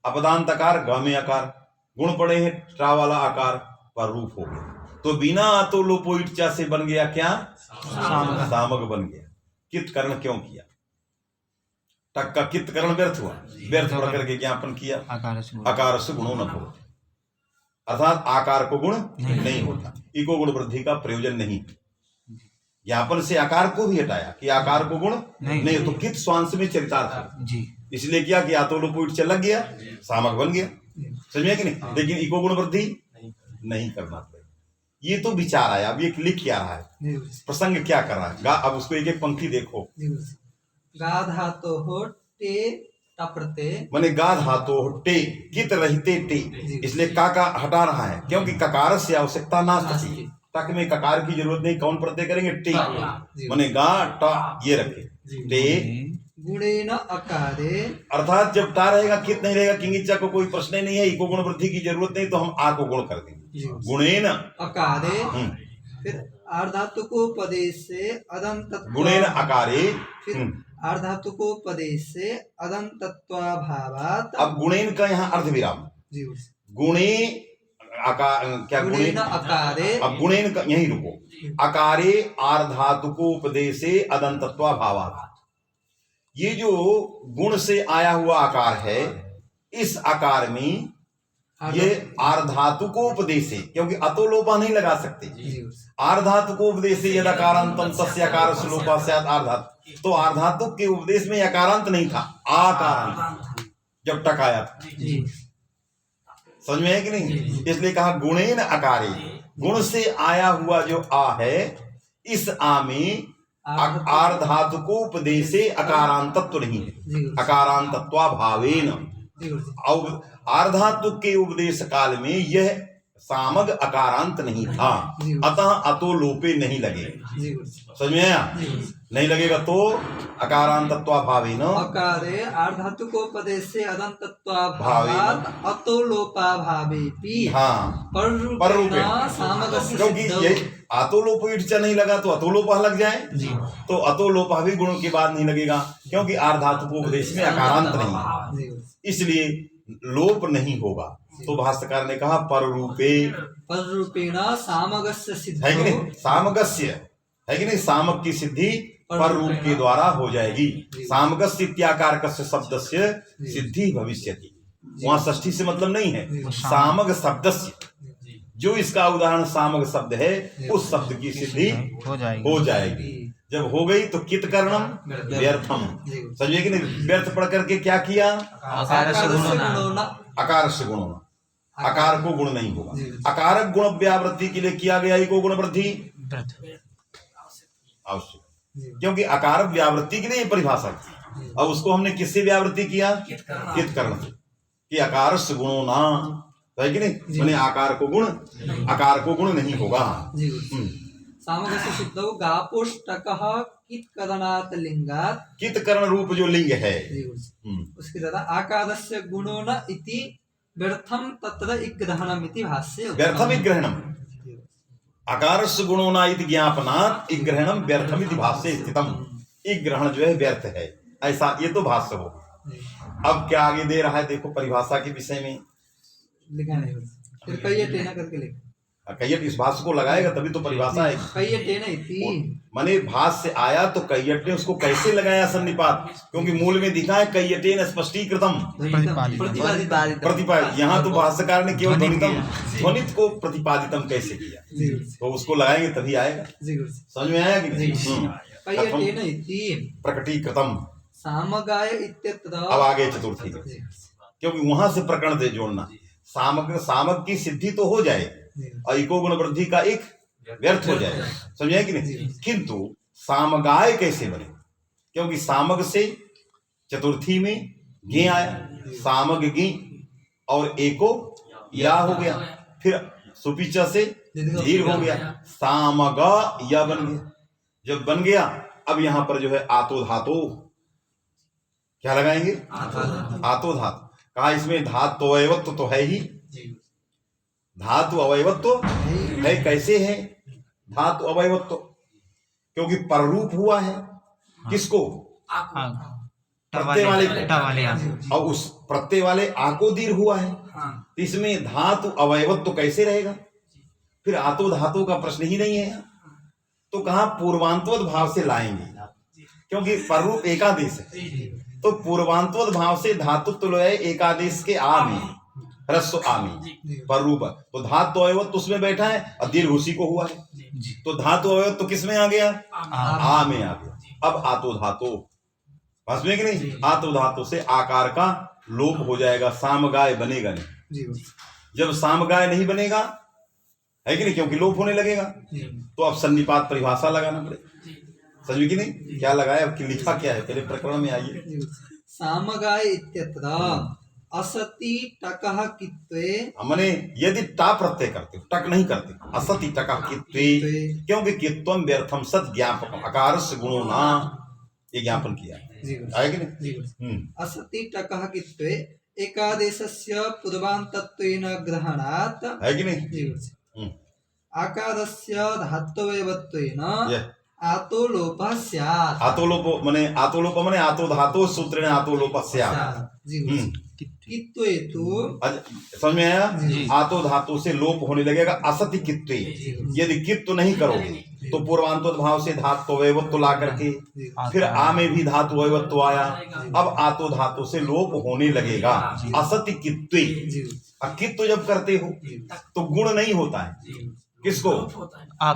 अपदांत आकार ग में आकार, गुण पड़े हैं ट्रा वाला आकार पर रूप हो गया, तो बिना अतो लोपो इटचा से बन गया क्या, सामग बन गया। कित करण क्यों किया, टक का कित करण व्यर्थ हुआ, व्यर्थ पढ़ करके ज्ञापन किया आकार से गुणों न हो, अर्थात आकार को गुण नहीं होता, इको गुण वृद्धि का प्रयोजन नहीं। ज्ञापन से आकार को भी हटाया कि आकार को गुण नहीं, तो कित स्वांश में चरितार्थ जी, इसलिए क्या कि आतो लोपो इट लग गया, सामक बन गया, समझ में कि नहीं। लेकिन इको गुण वृद्धि नहीं करना पड़ेगा। ये तो विचार आया, अब ये लिख क्या रहा है, प्रसंग क्या कर रहा है। गा, अब उसको एक एक पंक्ति देखो।
गा धातो हो टे टप्रते,
माने गा धातो हो टे कित रहते टे, इसलिए का हटा रहा है क्योंकि ककार से आवश्यकता ना सकी, तक में ककार की जरूरत नहीं, कौन प्रत्यय करेंगे, टे, माने गा टा ये रखे, टे
गुणेन अकारे,
अर्थात जब टा रहेगा कित नहीं रहेगा, किंगिचा को कोई प्रश्न नहीं है, इको गुण वृद्धि की जरूरत नहीं, तो हम आ को गुण कर देंगे, गुणेन
अकारे, फिर अर्धातुकोपदेश से अदंत,
गुणेन अकारे,
फिर अर्धातुकोपदेश से अदंतत्वाभावात्,
अब गुणेन का यहाँ अर्ध विराम, गुणे आकार क्या, गुणेन
अकारे,
अब गुणेन का यहीं रुको, अकारे अर्धातुकोपदेशे अदंतत्वाभावात्, ये जो गुण से आया हुआ आकार है, इस आकार में ये आर्धातुकोपदेशे, क्योंकि अतो लोपा नहीं लगा सकते, आर्धातुकोपदेशे यद अकारांतम तस्य आकार लोपा स्यात् आर्धातु, तो आर्धातुक के उपदेश में अकारांत नहीं था, आकारांत जब टक आया था, समझ में है कि नहीं। इसलिए कहा गुणेन अकारे, गुण से आया हुआ जो आ है, इस आ में आर्धातुकोपदेशे अकारांतत्व नहीं है, अकारांतत्वा भावेन,
जी गुरुजी।
अब आर्धातु के उपदेश काल में यह सामग अकारांत नहीं था,
जी।
अतः अतो लोपे नहीं लगेगा।
जी गुरुजी।
समझ में आया?
जी गुरुजी।
नहीं लगेगा तो अकारांतत्वाभावेन
अकारे आर्धातुकोपदेशे अदन्तत्वाभावात् अतो लोपाभावेपि
हाँ
पररूपेण
पररूपेण।
सामगस्य
क्योंकि
सिद्धौ।
ये आतोलोप ईटचा नहीं लगा तो अतोलोपा लग जाए, तो अतोलोपा भी गुणों के बाद नहीं लगेगा, क्योंकि आर्धातु को उपदेश में अकारांत नहीं है,
जी गुरुजी।
इसलिए लोप नहीं होगा। तो भाष्यकार ने कहा पररूपे,
पररूपेण सामगस्य
है कि
सिद्धौ।
नहीं, सामगस्य है कि नहीं, सामक की सिद्धि पर रूप के द्वारा हो जाएगी। सामगस्य इत्याकारकस्य शब्दस्य सिद्धि भविष्यति। वहां षष्ठी से मतलब नहीं है, सामग शब्दस्य, जो इसका उदाहरण सामग शब्द है उस शब्द की सिद्धि हो जाएगी। जब हो गई तो कित कर्णम व्यर्थम, समझिए कि नहीं, व्यर्थ पढ़ करके क्या किया,
आकारस्य गुणोना।
अकार से गुण होना, अकार को गुण नहीं होगा। अकारक गुण व्यावृत्ति के लिए किया गया ही को गुण वृद्धि आवश्यक, क्योंकि अकारक व्यावृत्ति के लिए परिभाषा की। अब उसको हमने किससे व्यावृत्ति किया, कित कर्ण से, कि अकार से गुणो ना, है कि नहीं, मैंने आकार को गुण, अकार को गुण नहीं होगा।
सामगस्य सिद्धौ गापोष्टकः कित्करणात् लिंगात्,
कित कर्ण रूप जो लिंग है,
उसके द्वारा आकारस्य गुणो न इति व्यर्थम तत्र इग्रहणम इति भाष्ये
व्यर्थम इग्रहणम, अकारस्य गुणो न इति ज्ञापनात् इग्रहणम व्यर्थम इति भाष्ये स्थितम। इग्रहण जो है व्यर्थ है, ऐसा ये तो भाष्य हो। अब क्या आगे दे रहा है देखो, परिभाषा के विषय में
लिखा नहीं, फिर कई टेना करके लिखा,
कैयट इस भाष्य को लगाएगा तभी तो परिभाषा है।
कई टेना इति
माने भाष्य से आया तो कैयट ने उसको कैसे लगाया सन्निपात, क्योंकि मूल में दिखा है कैयटेन स्पष्टीकृतम प्रतिपादित, यहाँ तो भाष्यकार ने केवल ध्वनितम, ध्वनित को प्रतिपादितम कैसे किया, तो उसको लगाएंगे तभी आएगा। समझ में आया कि नहीं?
कई टेना इति
प्रकटीकृतम।
सामगाय इत्यत्र,
अब आगे चतुर्थी, क्योंकि वहां से प्रकरण से जोड़ना, सामक सामक की सिद्धि तो हो जाए, इको गुण वृद्धि का एक व्यर्थ हो जाए, समझे कि नहीं, किंतु सामगाय कैसे बने, क्योंकि सामग से चतुर्थी में गे आया, सामग गी और एको या हो गया, फिर सुपिचा से धीर हो गया, सामगा या बन गया। जब बन गया अब यहां पर जो है आतो धातो क्या लगाएंगे, आतो धातु। कहा इसमें धातु अवयवत्व तो है ही, धातु अवयवत्व है, कैसे है धातु अवयवत्व, क्योंकि पररूप हुआ है किसको, प्रत्यय वाले, और उस प्रत्यय वाले आ को दीर्घ हुआ है, इसमें धातु अवयवत्व कैसे रहेगा, फिर आतो धातु का प्रश्न ही नहीं है। तो कहा पूर्वांतवद भाव से लाएंगे, क्योंकि पररूप एकादेश है, तो पूर्वांतवद भाव से धातु तुल्य एकादेश के आ में, ह्रस्व आ में पर रूप, तो धातु अवयवत्व उसमें बैठा है और दीर्घ उसी को हुआ है, तो धातु अवयवत्व किस में आ गया, आ में आ गया। अब आतो धातु बस में कि नहीं, आतो धातु से आकार का लोप हो जाएगा, सामगाय बनेगा नहीं। जब सामगाय नहीं बनेगा है कि नहीं, क्योंकि लोप होने लगेगा, तो अब सन्निपात परिभाषा लगाना पड़ेगा, समझ कि नहीं, क्या लगाया, अब लिखा क्या है, पहले प्रकरण में आइए।
सामगाय इत्यत्र असति टकः कित्वे,
हमने यदि टा प्रत्यय करते टक नहीं करते, असति टकः कित्वे, क्योंकि कित्वम व्यर्थम सत ज्ञापकम, अकारस्य गुणो ना, ये ज्ञापन किया है कि नहीं।
असति टकः कित्वे एकादेशस्य पूर्वान्तत्वेन ग्रहणात्,
है कि नहीं,
आकारस्य धात्वयवत्वेन आतो लोपः स्यात्।
आतोलोप माने आतो धातु सूत्रेण आतोलोपः स्यात्।
कित्वे तो
समझ में आया, आतो धातु से लोप होने लगेगा, असति कित्वे, यदि कित्व नहीं करोगे तो पूर्वांतोद भाव से धातु अवयवत्व ला करके फिर आ में भी धातु अवयवत्व आया, अब आतो धातु से लोप होने लगेगा, असति कित्वे। कित्व जब करते हो तो गुण नहीं होता है, किसको, आ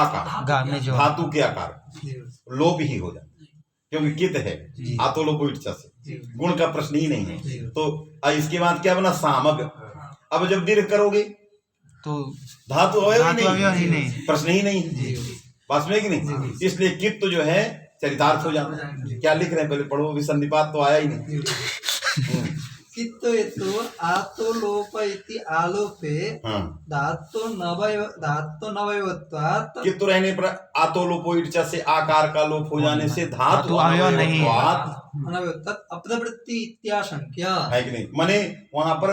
का, धातु के आकार लोप ही हो जाता, क्योंकि कित है आतो लोप इच्छा से, गुण का प्रश्न ही नहीं है। तो इसके बाद क्या बना, सामग। अब जब दीर्घ करोगे तो धातु अवयव ही नहीं, प्रश्न ही नहीं है, बस में कि नहीं, इसलिए कित्व जो है चरितार्थ हो जाता है। क्या लिख रहे हैं पहले पढ़ो, अभी सन्निपात तो आया ही नहीं।
कित्तो हेतु आतो लोप इति आलोपे
हाँ
धातु नवयवत्वात्
कित्तु रहने पर आतो लोपो इर्चा से आकार का लोप हो जाने से धातु
अवयव नहीं है।
अनवयवत्वात् अप्रवृत्ति इत्याशंक्य
है कि नहीं, माने वहां पर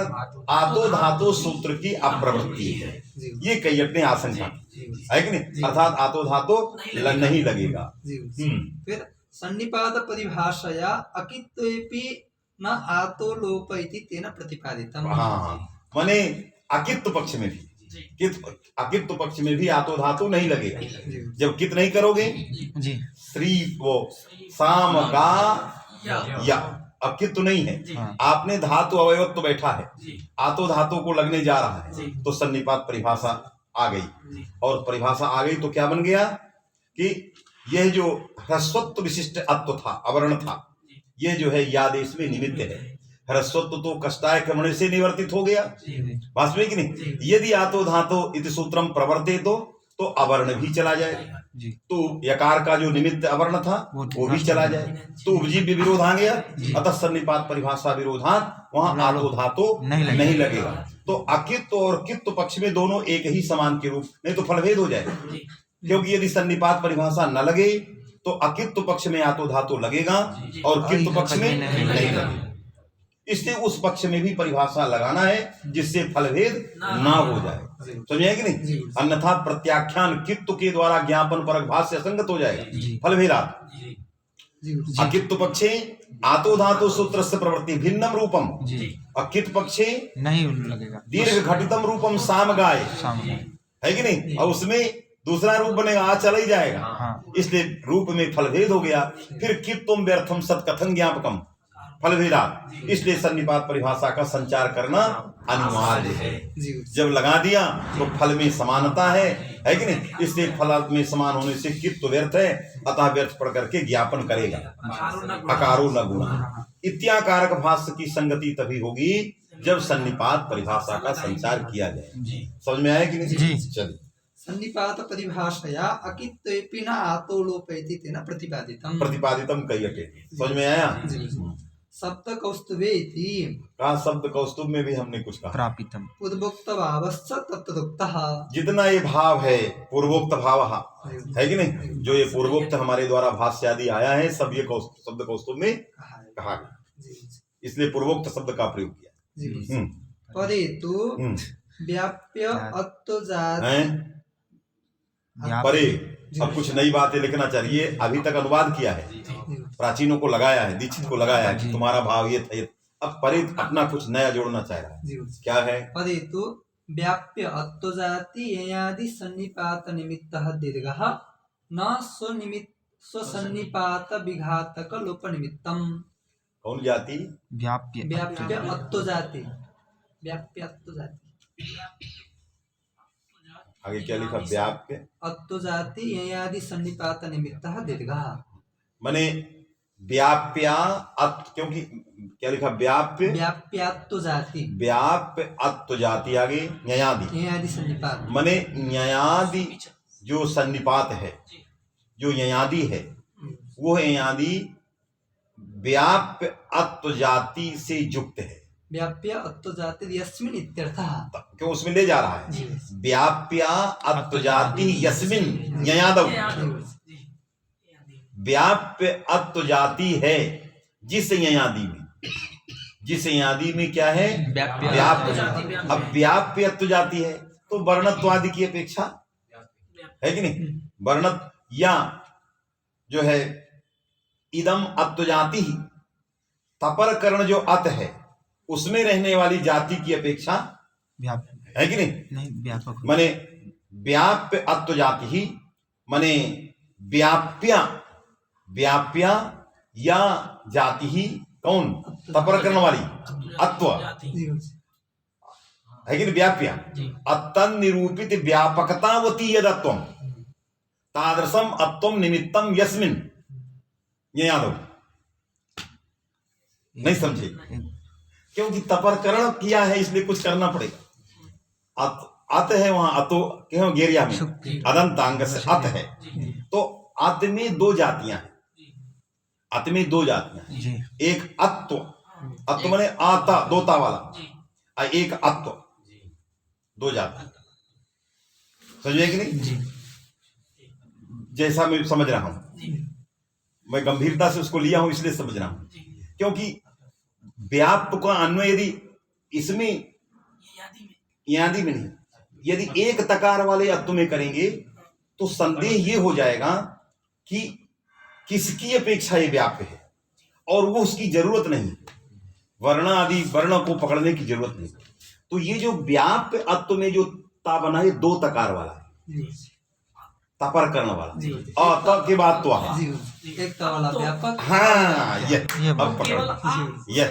आतो धातु सूत्र की अप्रवृत्ति है,
जी
ये कईयट ने आशंका की,
जी
है कि नहीं, अर्थात आतो धातु नहीं लगेगा।
जी
हम्म,
फिर सन्निपात परिभाषया अकित्वेपि न आतो लोप इति तेन प्रतिपादितम्।
हाँ माने अकित्त पक्ष में भी अकित्त पक्ष में भी आतो धातु नहीं लगेगा।
जी
जब कित नहीं करोगे
जी
श्री वो साम गा या अकित्त नहीं है,
हाँ।
आपने धातु अवयवत्व बैठा है, आतो धातु को लगने जा रहा है, तो सन्निपात परिभाषा आ गई, और परिभाषा आ गई तो क्या बन गया कि यह जो ह्रस्वत्व विशिष्ट अत्व था, अवर्ण था, ये जो है यादेश में निमित्त है। ह्रस्वत्व तो कष्टाय क्रमणे से निवर्तित हो गया, वास्तविक नहीं। यदि आतो धातो इति सूत्रम प्रवर्ते तो अवर्ण भी चला जाए,
जी
तो यकार का जो निमित्त अवर्ण था वो भी चला जाए, तो उपजीव भी विरोध आ गया। अतः सन्निपात परिभाषा विरोधात वहां आतो धातु नहीं लगेगा। तो अकित्त और कित्त पक्ष में दोनों एक ही समान के रूप, नहीं तो फलभेद हो जाएगा, क्योंकि यदि सन्निपात परिभाषा न लगे तो अकित्त पक्ष में आतो धातु लगेगा और कित्त पक्ष में नहीं लगेगा। इसलिए उस पक्ष में भी परिभाषा लगाना है जिससे फलभेद ना हो जाए, समझे कि नहीं, अन्यथा प्रत्याख्यान कित्त के द्वारा ज्ञापन परक भाष्य असंगत हो जाएगा, फलभेदात्। अकित्त पक्षे आतो धातु सूत्र से प्रवृत्ति भिन्नम रूपम, अकित्त पक्षे
नहीं लगेगा,
दीर्घ घटितम रूपम सामगाय, है कि नहीं, और उसमें दूसरा रूप बनेगा, आज चला ही जाएगा।
हाँ।
इसलिए रूप में फलभेद हो गया। फिर कित्तम व्यर्थम सत्कथन ज्ञापकम, फलभेदा। इसलिए सन्निपात परिभाषा का संचार करना अनिवार्य है। जब लगा दिया तो फल में समानता है कि नहीं, इसलिए फल में समान होने से कित्त व्यर्थ है, अतः व्यर्थ पढ़ करके ज्ञापन करेगा, अकारो न गुणा। इत्याकारक भाष्य की संगति तभी होगी जब सन्निपात परिभाषा का संचार किया जाए। समझ में आया कि नहीं? चलिए,
सन्निपात परिभाषया अकित्वेपि न आतो लोप इति तेन प्रतिपादितम्।
प्रतिपादितम कयटे, समझ में आया?
सप्त कौस्तुभे इति
कहा, शब्द कौस्तुभ में भी हमने कुछ कहा,
प्रापितम
उद्भुक्त भावश्च तत्तदुक्तः।
जितना ये भाव है पूर्वोक्त भाव है कि नहीं, जो ये पूर्वोक्त हमारे द्वारा भाष्य आदि आया है, सब ये शब्द कौस्तुभ में कहा गया, इसलिए पूर्वोक्त शब्द का प्रयोग किया।
पदे तु व्याप्य अत्वजात
परे अब कुछ नई बातें लिखना चाहिए। अभी तक अनुवाद किया है, प्राचीनों को लगाया है, दीक्षित को लगाया है कि तुम्हारा भाव ये था, अब परे अपना कुछ नया जोड़ना चाह रहा है। क्या है?
पदे तु व्याप्य अत्वजाति ययादि सन्निपात निमित्तः दीर्घः न स्वसन्निपात विघातक लोप निमित्तम्।
कौन जाति?
व्याप्य
व्याप्य अत्वजाति, व्याप्य अत्वजाति,
आगे क्या लिखा? व्याप्य
अत्वजाति ययादि सन्निपात निमित्तः दीर्घः,
माने व्याप्या क्योंकि क्या लिखा? व्याप्य
व्याप्यात्वजाति,
व्याप्य अत्व जाति, आगे न्यायादि,
ययादि सन्निपात,
माने न्यायादि जो सन्निपात है, जो न्यायादि है, वो न्यायादि व्याप्य अत्व जाति से युक्त है।
व्याप्य अत्वजाति यस्मिन् इत्यर्थः,
क्यों उसमें ले जा रहा है? व्याप्या अत्व जाति यस्मिन् न्यायादौ, व्याप्य अत्व जाति है जिस न्यायादि में, जिस न्यायादि में क्या है? व्याप्य। अब व्याप्य अत्व जाति है तो वर्णत्वादि की अपेक्षा है कि नहीं, वर्णत या जो है इदम अत्व जाति ही, तपर कर्ण जो अत है उसमें रहने वाली जाति की अपेक्षा है कि नहीं,
व्यापक,
माने व्याप्य अत्व जाति ही, माने व्याप्या, व्याप्या या जाति ही, कौन? तपर कर्ण वाली अत्व है कि नहीं, व्याप्या अत्तन निरूपित व्यापकतावती यदत्वम तादृशम अत्वम निमित्तम यस्मिन् न्यायादौ। नहीं समझे? क्योंकि तपरकरण किया है इसलिए कुछ करना पड़ेगा। अत है वहां, अतो क्यों गेरिया में अदंतांग से अत है, तो अत में दो जातियां हैं, अत में दो जातियां हैं, एक अत्व अत्व माने आता, दोता वाला, और एक अत्व, दो जाति। समझे कि नहीं? जैसा मैं समझ रहा हूं, मैं गंभीरता से उसको लिया हूं इसलिए समझ रहा हूं, क्योंकि व्याप्त का अन्वय यदि इसमें यादी में नहीं, यदि एक तकार वाले अत्व में करेंगे तो संदेह ये हो जाएगा कि किसकी अपेक्षा ये व्याप्य है, और वो उसकी जरूरत नहीं, वर्ण आदि वर्ण को पकड़ने की जरूरत नहीं। तो ये जो व्याप्य अत्व में जो ता बना है, दो तकार वाला है, तपर करने वाला, और त के बाद तो
एक ता वाला व्यापक।
हाँ, ये
अब
अब पकड़, ये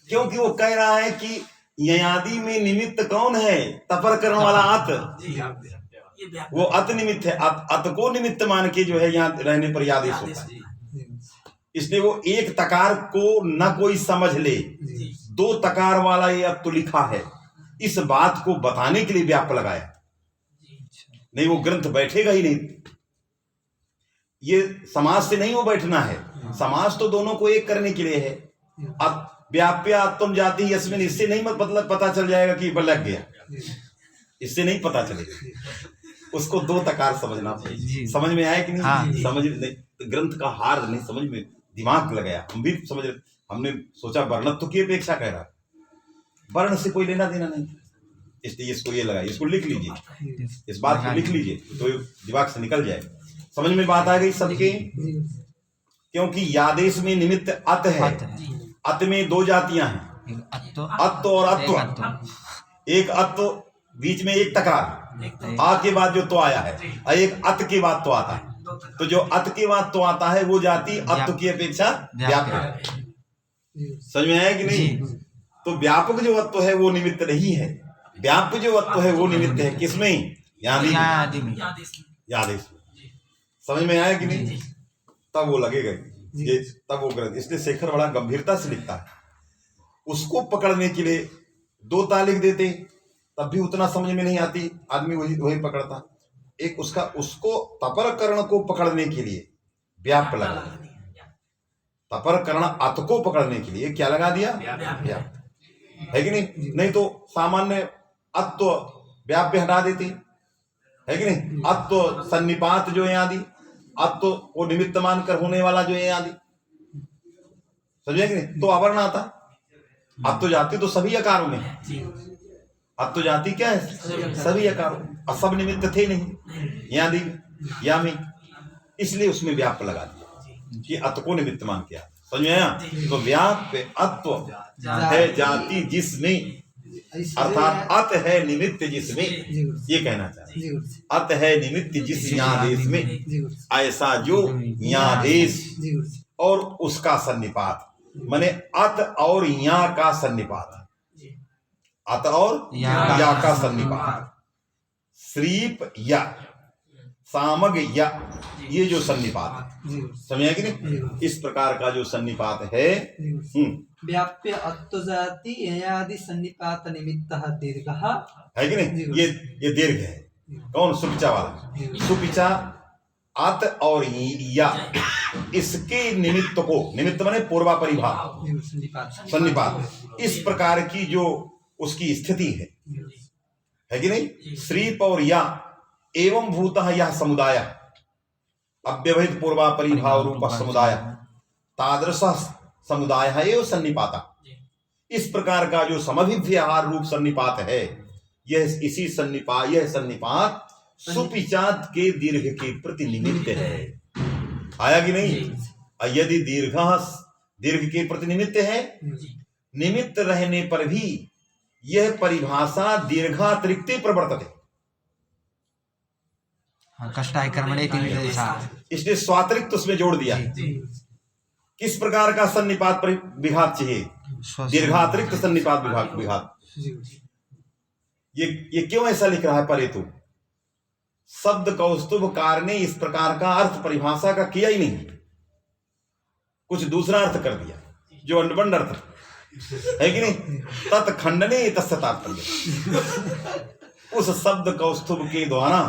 क्योंकि वो कह रहा है कि ययादि में निमित्त कौन है? तपर करने वाला अत, वो अत निमित्त है। अत को निमित्त मान के जो है यहाँ रहने पर यादेश होता है। इसलिए वो एक तकार को न कोई समझ ले, दो तकार वाला ये अत तो लिखा है, इस बात को बताने के लिए व्याप लगाया, नहीं वो ग्रंथ बैठेगा ही नहीं। ये समाज से नहीं वो बैठना है, समाज तो दोनों को एक करने के लिए है। अब व्याप्या तुम जाति यस्मिन, इससे नहीं मतलब पता चल जाएगा कि लग गया, इससे नहीं पता चलेगा, उसको दो तकार समझना चाहिए। समझ में आया कि नहीं?
हाँ।
समझ नहीं, ग्रंथ का हार नहीं समझ में, दिमाग लगाया, हम भी समझ, हमने सोचा वर्णत्व की अपेक्षा कह रहा, वर्ण से कोई लेना देना नहीं, इसलिए इसको ये लगा, इसको लिख लीजिए, इस बात को लिख लीजिए तो दिमाग से निकल जाए। समझ में बात आ गई सबके? क्योंकि यादेश में निमित्त अत है, अत में दो जातियां हैं, अत्व और अत्व। एक अत्व बीच में एक तकार, आ के बाद जो तो आया है, और एक अत के बाद तो आता है, तो जो अत के बाद तो आता है वो जाति अत्व की अपेक्षा व्यापक है। समझ में आया कि नहीं? तो व्यापक जो अत्व है वो निमित्त नहीं है, व्याप्य जो अत्व है वो निमित्त है। किसमें? यादी में, यादेश में। समझ में आया कि नहीं? तब वो लगेगा ये, तब वो ग्रंथ। इसलिए शेखर बड़ा गंभीरता से लिखता है, उसको पकड़ने के लिए दो ता लिख देते तब भी उतना समझ में नहीं आती, आदमी वही पकड़ता। एक उसका, उसको तपर कर्ण को पकड़ने के लिए व्याप लगा दिया, तपर कर्ण अत को पकड़ने के लिए क्या लगा दिया? व्याप, है कि नहीं? नहीं तो सामान्य अत्व व्याप्य हटा देते, है कि नहीं? अत्व सन्निपात जो है आदि, अत्व को निमित्त मानकर होने वाला जो है आदि, समझे कि नहीं? तो अवर्ण आता। अत्व जाति तो सभी अकारों में है, अत्व जाति क्या है? सभी अकारों, और सब निमित्त थे नहीं यादी या में, इसलिए उसमें व्याप लगा दिया कि अत को निमित्त मान किया। समझ में आया? तो व्याप अत्व है जाति जिसमें, अर्थात अत है निमित्त जिसमें, ये कहना चाहते हैं। अत है निमित्त जिस यादेश में, ऐसा जो यादेश और उसका सन्निपात, माने अत और या का सन्निपात, अत और या का सन्निपात, श्रीप या सामग या, ये जो सन्निपात, समझा कि नहीं? इस प्रकार का जो सन्निपात है,
व्याप्य अत्व जाति ययादि सन्निपात निमित्तः दीर्घः,
है कि नहीं? ये दीर्घ है। कौन? सुपिचा वाला। सुपिचा अत और या, इसके निमित्त को, निमित्त माने पूर्वा परिभाव, सन्निपात, इस प्रकार की जो उसकी स्थिति है कि नहीं? श्रीप और या एवं भूतः यह समुदाय, अव्यवहित पूर्वा परिभाव रूप समुदाय, तादृश समुदाय है एवं सन्निपाता। इस प्रकार का जो समभिव्यहार रूप सन्निपात है, यह इसी सन्निपात, यह सन्निपात सुपिचात के दीर्घ के प्रति निमित्त है। आया कि नहीं? यदि दीर्घ के प्रति निमित्त है, निमित्त रहने पर भी यह परिभाषा दीर्घातिरिक्ते प्रवर्तते,
कष्टाय कर्मणे तीन देशात,
इसलिए स्वातिरिक्त उसमें जोड़ दिया। किस प्रकार का सन्निपात विघात चाहिए? दीर्घातिरिक्त सन्निपात विघात। ये क्यों ऐसा लिख रहा है? परेतु शब्द कौस्तुभकार ने इस प्रकार का अर्थ परिभाषा का किया ही नहीं, कुछ दूसरा अर्थ कर दिया जो अंडबंड अर्थ है कि नहीं? तत्खंडने तस्य तात्पर्य, उस शब्द कौस्तुभ के द्वारा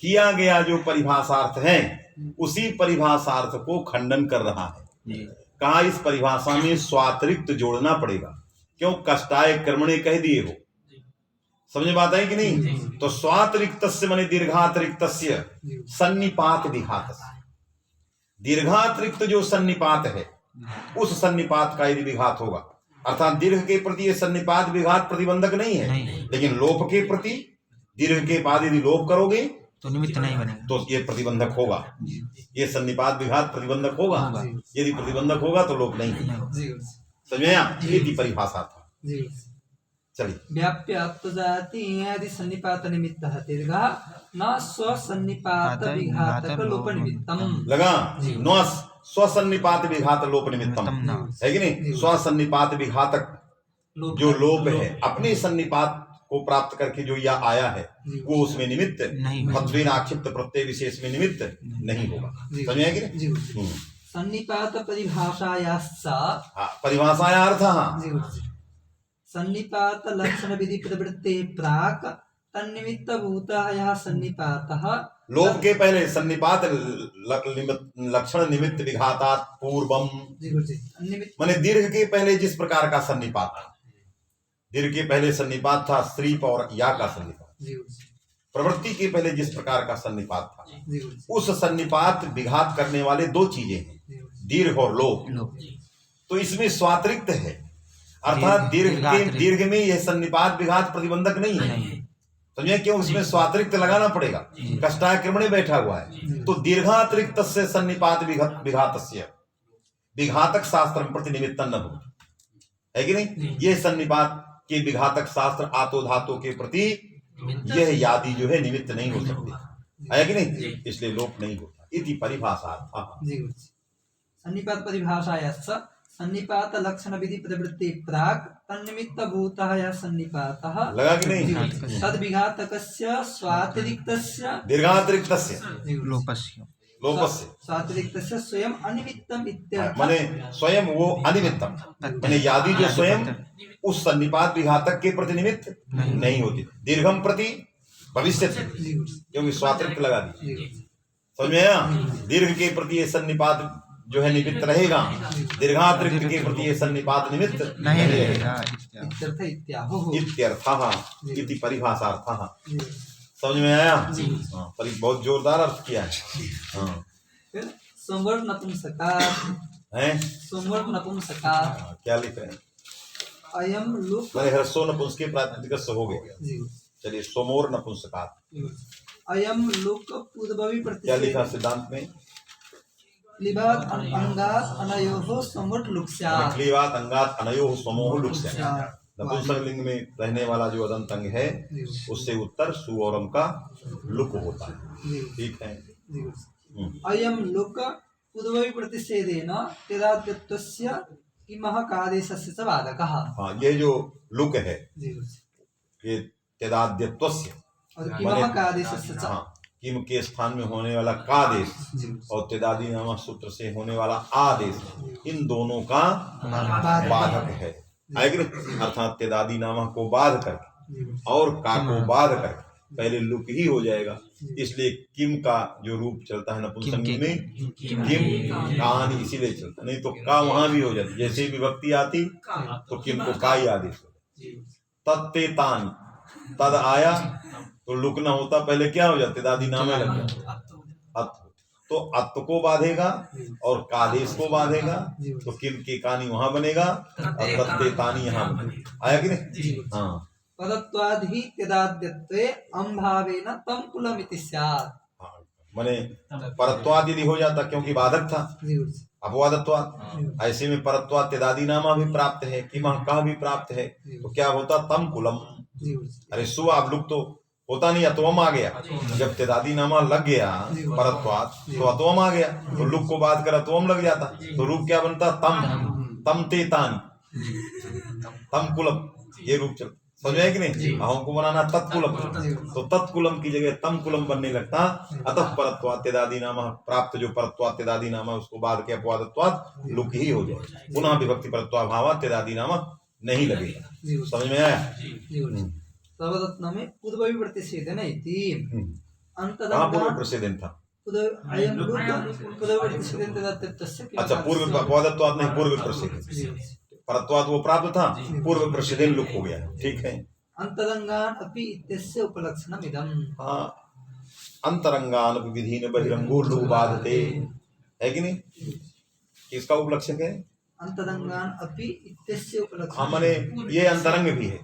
किया गया जो परिभाषार्थ है, उसी परिभाषार्थ को खंडन कर रहा है। कहा इस परिभाषा में स्वातिरिक्त जोड़ना पड़ेगा, क्यों कष्टाय कर्मणे कह दिए हो, समझ बात है कि नहीं। तो स्वातिरिक्तस्य माने दीर्घातिरिक्तस्य सन्निपात विघात, दीर्घातिरिक्त जो सन्निपात है उस सन्निपात का यदि विघात होगा, अर्थात दीर्घ के प्रति ये सन्निपात विघात प्रतिबंधक नहीं है, लेकिन लोप के प्रति दीर्घ के बाद यदि लोप करोगे
तो निमित्त नहीं बनेगा,
तो ये प्रतिबंधक होगा, ये सन्निपात विघात प्रतिबंधक होगा, यदि प्रतिबंधक होगा तो लोप नहीं होगा। समझ में आया, ये परिभाषा था। चलिए,
व्याप्यात्मजाति आदि सन्निपात निमित्तः दीर्घः न स्वसन्निपात विघातक लोप निमित्तम।
लगा न स्वसन्निपात विघात लोप निमित्तम है कि नहीं। स्वसन्निपात विघातक जो लोप है अपने सन्निपात को प्राप्त करके जो यह आया है वो उसमें निमित्त नहीं, आक्षिप्त प्रत्यय विशेष में निमित्त नहीं होगा। समझ में आया कि नहीं।
सन्निपात परिभाषायाः
परिभाषाया अर्थ
सन्निपात लक्षण विधि प्रवृत्ते प्राक तन्निमित्त भूतः यः सन्निपातः।
लोप के पहले सन्निपात लक्षण निमित्त विघातात् पूर्वम, माने दीर्घ के पहले जिस प्रकार का सन्निपात था, दीर्घ के पहले सन्निपात था स्त्रीप और या का सन्निपात, प्रवृत्ति के पहले जिस प्रकार का सन्निपात था उस सन्निपात विघात करने वाले दो चीजें हैं, दीर्घ और लोप। तो इसमें स्वातिरिक्त है, अर्थात दीर्घ में यह सन्निपात विघात प्रतिबंधक नहीं है। समझे क्यों, इसमें स्वातिरिक्त लगाना पड़ेगा, कष्टाय कर्मणे बैठा हुआ है। तो दीर्घातिरिक्त से सन्निपात विघातस्य विघातक शास्त्र प्रति निमित्त न है कि नहीं। ये सन्निपात के विघातक शास्त्र आतो धातु के प्रति यह यादि जो है निमित्त नहीं हो सकती है कि नहीं, इसलिए लोप नहीं होता। इति परिभाषा
सन्निपात परिभाषायाः सन्निपात लक्षण विधि प्रवृत्ति प्राक तन्निमित्त भूतः यः सन्निपातः।
लगा कि नहीं।
तद विघातकस्य स्वातिरिक्तस्य
लोपस्य
स्वातिरिक्तस्य स्वयं अनिमित्तम इत्यर्थ,
माने स्वयं वो अनिमित्तम, माने यादि जो स्वयं उस सन्निपात विघातक के प्रति निमित्त नहीं होती। दीर्घम प्रति भविष्य क्योंकि स्वातिरिक्त लगा दी। समझ में आया, दीर्घ के प्रति ये सन्निपात जो है निमित्त रहेगा, दीर्घातिरिक्त के प्रति ये सन्निपात निमित्त नहीं रहेगा। इत्यर्थः इति परिभाषार्थः। समझ में आया। पर बहुत जोरदार अर्थ किया है।
संवर्ग नपुंसकार
हैं,
संवर्ग नपुंसकार
क्या लिख रहे हैं।
अयम लुक
मैंने ह्रस्व नपुंसक प्रातिपदिक हो गया। चलिए, सोमोर नपुंसकार।
अयम लुक पूर्ववी
क्या
प्रतिषेध
लिखा सिद्धांत में।
क्लीबात अंगात अनयोः समोट लुक्स्या।
क्लीबात अंगात अनयोः समोह लुक्स्या। नपुंसक लिंग में रहने वाला जो अदंत अंग है उससे उत्तर सु और अम का लुक होता है। ठीक है।
अयम लुक पूर्ववी प्रतिषेधेन तेदाद्यत्वस्य किमः कादेशस्य च बाधकः।
हाँ, ये जो लुक है ये तेदाद्यत्वस्य
और किमः कादेशस्य च,
किम के स्थान में होने वाला कादेश और तेदादी नामक सूत्र से होने वाला आदेश, इन दोनों का बाधक है। अर्थात तेदादी नामक को बाध करके और का को बाध करके पहले लुक ही हो जाएगा। इसलिए किम का जो रूप चलता है नपुंसक में किम कान इसीलिए चलता, नहीं तो का वहां भी हो जाती। जैसे ही विभक्ति आती तो किम को का ही आदेश होता। तत्ते तान, तद आया तो लुक ना होता, पहले क्या हो जाते दादी नामे लग जाता अत, तो अत को बाधेगा और कादेश को बाधेगा, तो किम के कानी वहां बनेगा और तत्ते तानी यहाँ बनेगा। आया कि नहीं। हाँ,
पदत्वादि तेदाद्यत्वे अम्भावेन तम कुलमिति स्यात्।
माने परत्वाद यदि हो जाता क्योंकि बाधक था अपवादत्वाद, ऐसे में परत्वाद तेदादी नामा भी प्राप्त है, किमः का भी प्राप्त है, तो क्या होता तम कुलम। अरे सुबह अब लुक तो होता नहीं, अतवम आ गया। जब तेदादी नामा लग गया परत्वाद तो अतवम आ गया, तो लुक को बात कर अतवम लग जाता, तो रूप क्या बनता तम, तम ते तानी, तम कुलम, ये रूप चलता। समझ में कि नहीं। अहों को बनाना तत्कुलम, तो तत्कुलम की जगह तम कुलम बनने लगता। अतः परत्वाद तेदादी नामा प्राप्त, जो परत्वाद तेदादी नामा उसको बाद के अपवादत्वाद लुक ही हो जाए, पुनः विभक्ति परत्वाद भावा तेदादी नामा नहीं लगेगा। समझ में आया।
सर्वदत्न में पूर्ववी प्रतिषेधन इति
कहाँ पूर्व प्रतिषेधन था।
अयं लुक् पदवर्ती सिद्धेन तस्य
अच्छा, पूर्व पदत्वात् नहीं, पूर्व प्रसिद्ध, परत्वात् वो प्राप्त था, पूर्व प्रसिद्ध लुक हो गया। ठीक है।
अंतरंगान अपि इत्यस्य उपलक्षणम् इदम्।
हाँ, अंतरंगान विधीन बहिरंगो लुक बाधते, है कि नहीं? इसका उपलक्षक है
अंतरंगान अपि इत्यस्य उपलक्षणम्।
हाँ, माने ये अंतरंग भी है।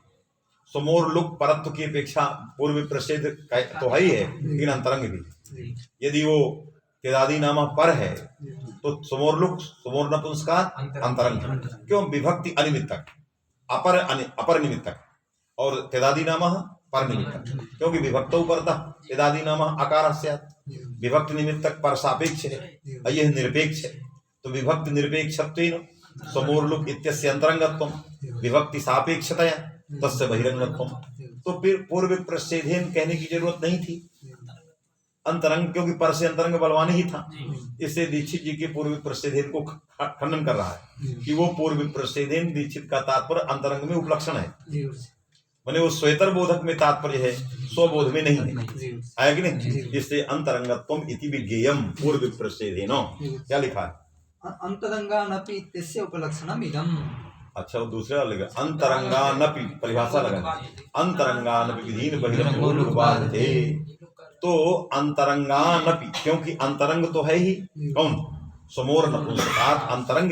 समोर लुक परत्व की अपेक्षा पूर्व प्रसिद्ध तो है ही है, लेकिन अंतरंग भी है। यदि वो तेदादी नामा पर है तो समोर लुक, समोर नपुंसकार अंतरंग है। क्यों? विभक्ति अनिमित्तक, अपर निमित्तक, और तेदादी नामा पर निमित्तक, क्योंकि विभक्तौ परतः तेदादी नामा आकार स्यात्। विभक्ति निमित्तक पर सापेक्ष है, यह निरपेक्ष है। तो विभक्ति निरपेक्षत्वेन समोर लुक इत्यस्य अंतरंगत्वम्, विभक्ति सापेक्षतया तस्य बहिरंगत्वम्। तो फिर पूर्व प्रसिद्धेन कहने की जरूरत नहीं थी, अंतरंग, क्योंकि पर से अंतरंग बलवान ही था। इससे दीक्षित जी के पूर्व प्रसिद्धेन को खंडन कर रहा है कि वो पूर्व प्रसिद्धेन दीक्षित का तात्पर्य अंतरंग में उपलक्षण है, माने वो स्वेतर बोधक में तात्पर्य है, स्वबोध में नहीं है। आया कि नहीं? इससे अंतरंगत्वम इति विज्ञेयम पूर्व प्रसिद्धेन। क्या लिखा है?
अंतरंगानपि इत्यस्य उपलक्षणम् इदम्।
अच्छा, वो दूसरा लगा अंतरंगानपि, परिभाषा लगा अंतरंगानपि विधीन बहिरंगो लुक बाधते। तो अंतरंगानपि, क्योंकि अंतरंग तो है ही, कौन? समोर नपुंसकात् अंतरंग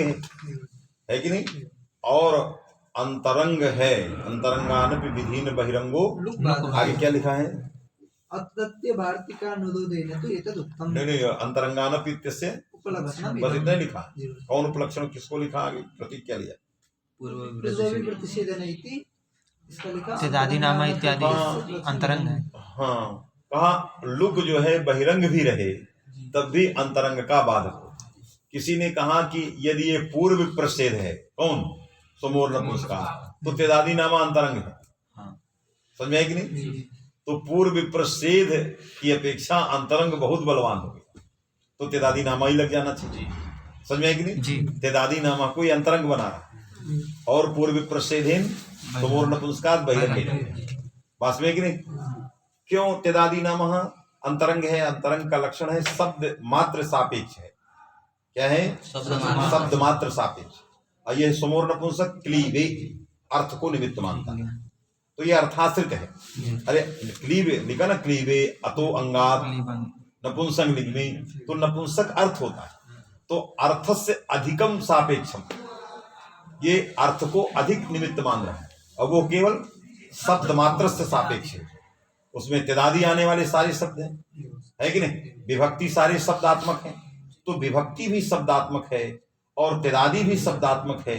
है कि नहीं? और अंतरंग है, अंतरंगानपि विधीन बहिरंगो, आगे क्या लिखा है?
अतत्य भारतिका नुदोदेन तो एतद् उत्तम।
नहीं, अंतरंगानपि इत्यस्य
उपलक्षणम्
बस
इदम्।
इतना लिखा। कौन उपलक्षण किसको लिखा? आगे प्रतीक क्या लिया?
पूर्व प्रतिषेधन इति, इसका लिखा
तेदादी नामा इत्यादि अंतरंग है।
हाँ, कहा लुक जो है बहिरंग भी रहे तब भी अंतरंग का बाधक हो। किसी ने कहा कि यदि ये पूर्व प्रसिद्ध है, कौन? समोर नपुंसकार, तो तेदादी नामा अंतरंग है। समझ में है कि नहीं? तो पूर्व प्रसिद्ध की अपेक्षा अंतरंग बहुत बलवान हो गया, तो तेदादी नामा ही लग जाना चाहिए। समझ में है कि नहीं? तेदादी नामा को अंतरंग बना रहा, और पूर्व प्रसिद्धेन समोर नपुंसकार बहिरंग, बात में है कि नहीं? क्यों? तेदादी नामः अंतरंग है, अंतरंग का लक्षण है शब्द मात्र सापेक्ष है। क्या है? शब्द मात्र सापेक्ष। और यह समोर नपुंसक क्लीबे अर्थ को निमित्त मानता है, तो यह अर्थाश्रित है। अरे क्लीबे लिखा ना, क्लीबे अतो अंगात नपुंसक निगमे, तो नपुंसक अर्थ होता है, तो अर्थ से अधिकम सापेक्षम, ये अर्थ को अधिक निमित्त मान रहा है, और वो केवल शब्द मात्र से सापेक्ष है। उसमें तेदादी आने वाले सारे शब्द हैं, है कि नहीं? विभक्ति सारे शब्दात्मक हैं, तो विभक्ति भी शब्दात्मक है और तेदादी भी शब्दात्मक है,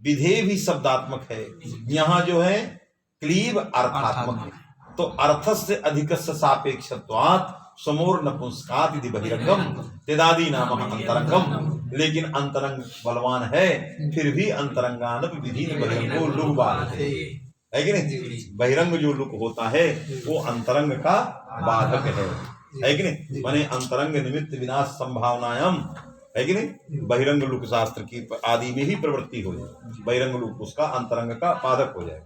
विधेय भी शब्दात्मक है। यहाँ जो है क्लीब अर्थात्मक है, तो अर्थ से अधिक सापेक्षत्वात् समोर नपुंसकात् इति बहिरंगम तेदादी नाम अंतरंगम। लेकिन अंतरंग बलवान है, फिर भी अंतरंगानपि विधीन बहिरंगो लुक बाधते, है कि नहीं? बहिरंग जो लुक होता है वो अंतरंग का बाधक है कि नहीं? माने अंतरंग निमित्त विनाश संभावनायाम, है कि नहीं? बहिरंग लुक शास्त्र की आदि में ही प्रवृत्ति हो जाए, बहिरंग लुक उसका अंतरंग का बाधक हो जाए।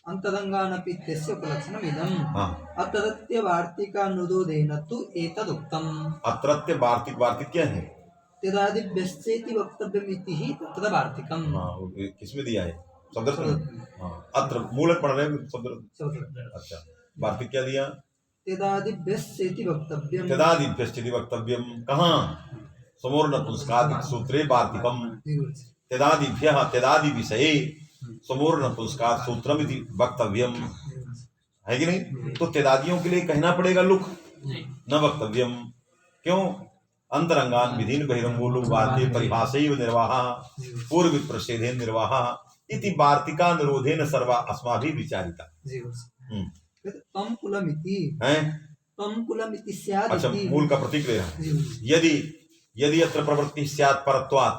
अंतरंगानपि इत्यस्य उपलक्षणम् इदम्। अत्रत्य वार्तिकानुरोधेन तु एतदुक्तम्। अत्रत्य
वार्तिक क्या है?
तेदादिभ्यश्चेति वक्तव्यमिति हि तत्र वार्तिकम्।
किसमें दिया है? शब्द अत्र मूल पढ़ रहे हैं शब्द। अच्छा, वार्तिक क्या दिया?
तेदादिभ्यश्चेति वक्तव्यम्।
तेदादिभ्यश्चेति वक्तव्यम् कहाँ? समोर नपुंसकात् सूत्रे वार्तिकम्। तेदादिभ्यः तेदादि विषये समोर नपुंसकात् सूत्रम इति वक्तव्यम, है कि नहीं? तो तेदादियों के लिए कहना पड़ेगा लुक, न वक्तव्यम। क्यों? अंतरंगान विधीन बहिरंगो लुक वार्ते परिभाषैव निर्वाहा पूर्व प्रसिद्धेन निर्वाहा इति वार्तिका निरोधेन सर्वा अस्माभिः विचारिता।
तम कुलमिति
है,
तम कुलमिति स्यात्।
अच्छा, मूल का प्रतीक ले रहा है। यदि अत्र प्रवृत्ति स्यात् परत्वात्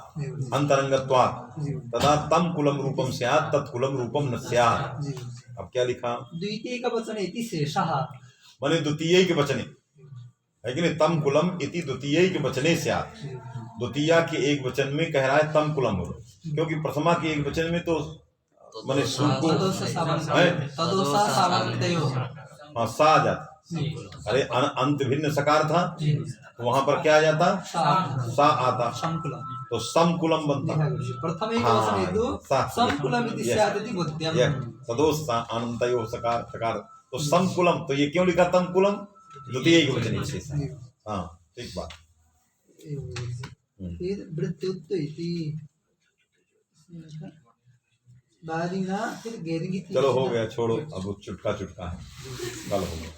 अंतरंगत्वात् तदा तम कुलम रूपम स्यात् तत्कुलम रूपम न स्यात्। अब क्या लिखा?
द्वितीय का वचन इति शेषः,
माने द्वितीय के वचने, है कि नहीं? तम कुलम इति द्वितीय के वचने स्यात्। द्वितीया के एक वचन में कह रहा है तम कुलम हो, क्योंकि प्रथमा के एक वचन में तो माने सा जाता, अरे अंत भिन्न सकार था, तो वहां पर क्या आ जाता? सा आता,
संकुलम।
तो समकुलम बनता।
प्रथम
सा।
संकुलम इति स्यात् इति बुद्ध्यम्।
तदोष अनंतयो सकार सकार, तो समकुलम, तो ये क्यों लिखा तमकुलम? द्वितीय वचन विशेष। हाँ ठीक बात।
फिर वृत्त्युत्व इति बारिना, फिर गेरिंग इति।
चलो हो गया, छोड़ो अब, चुटका चुटका है, कल हो गया।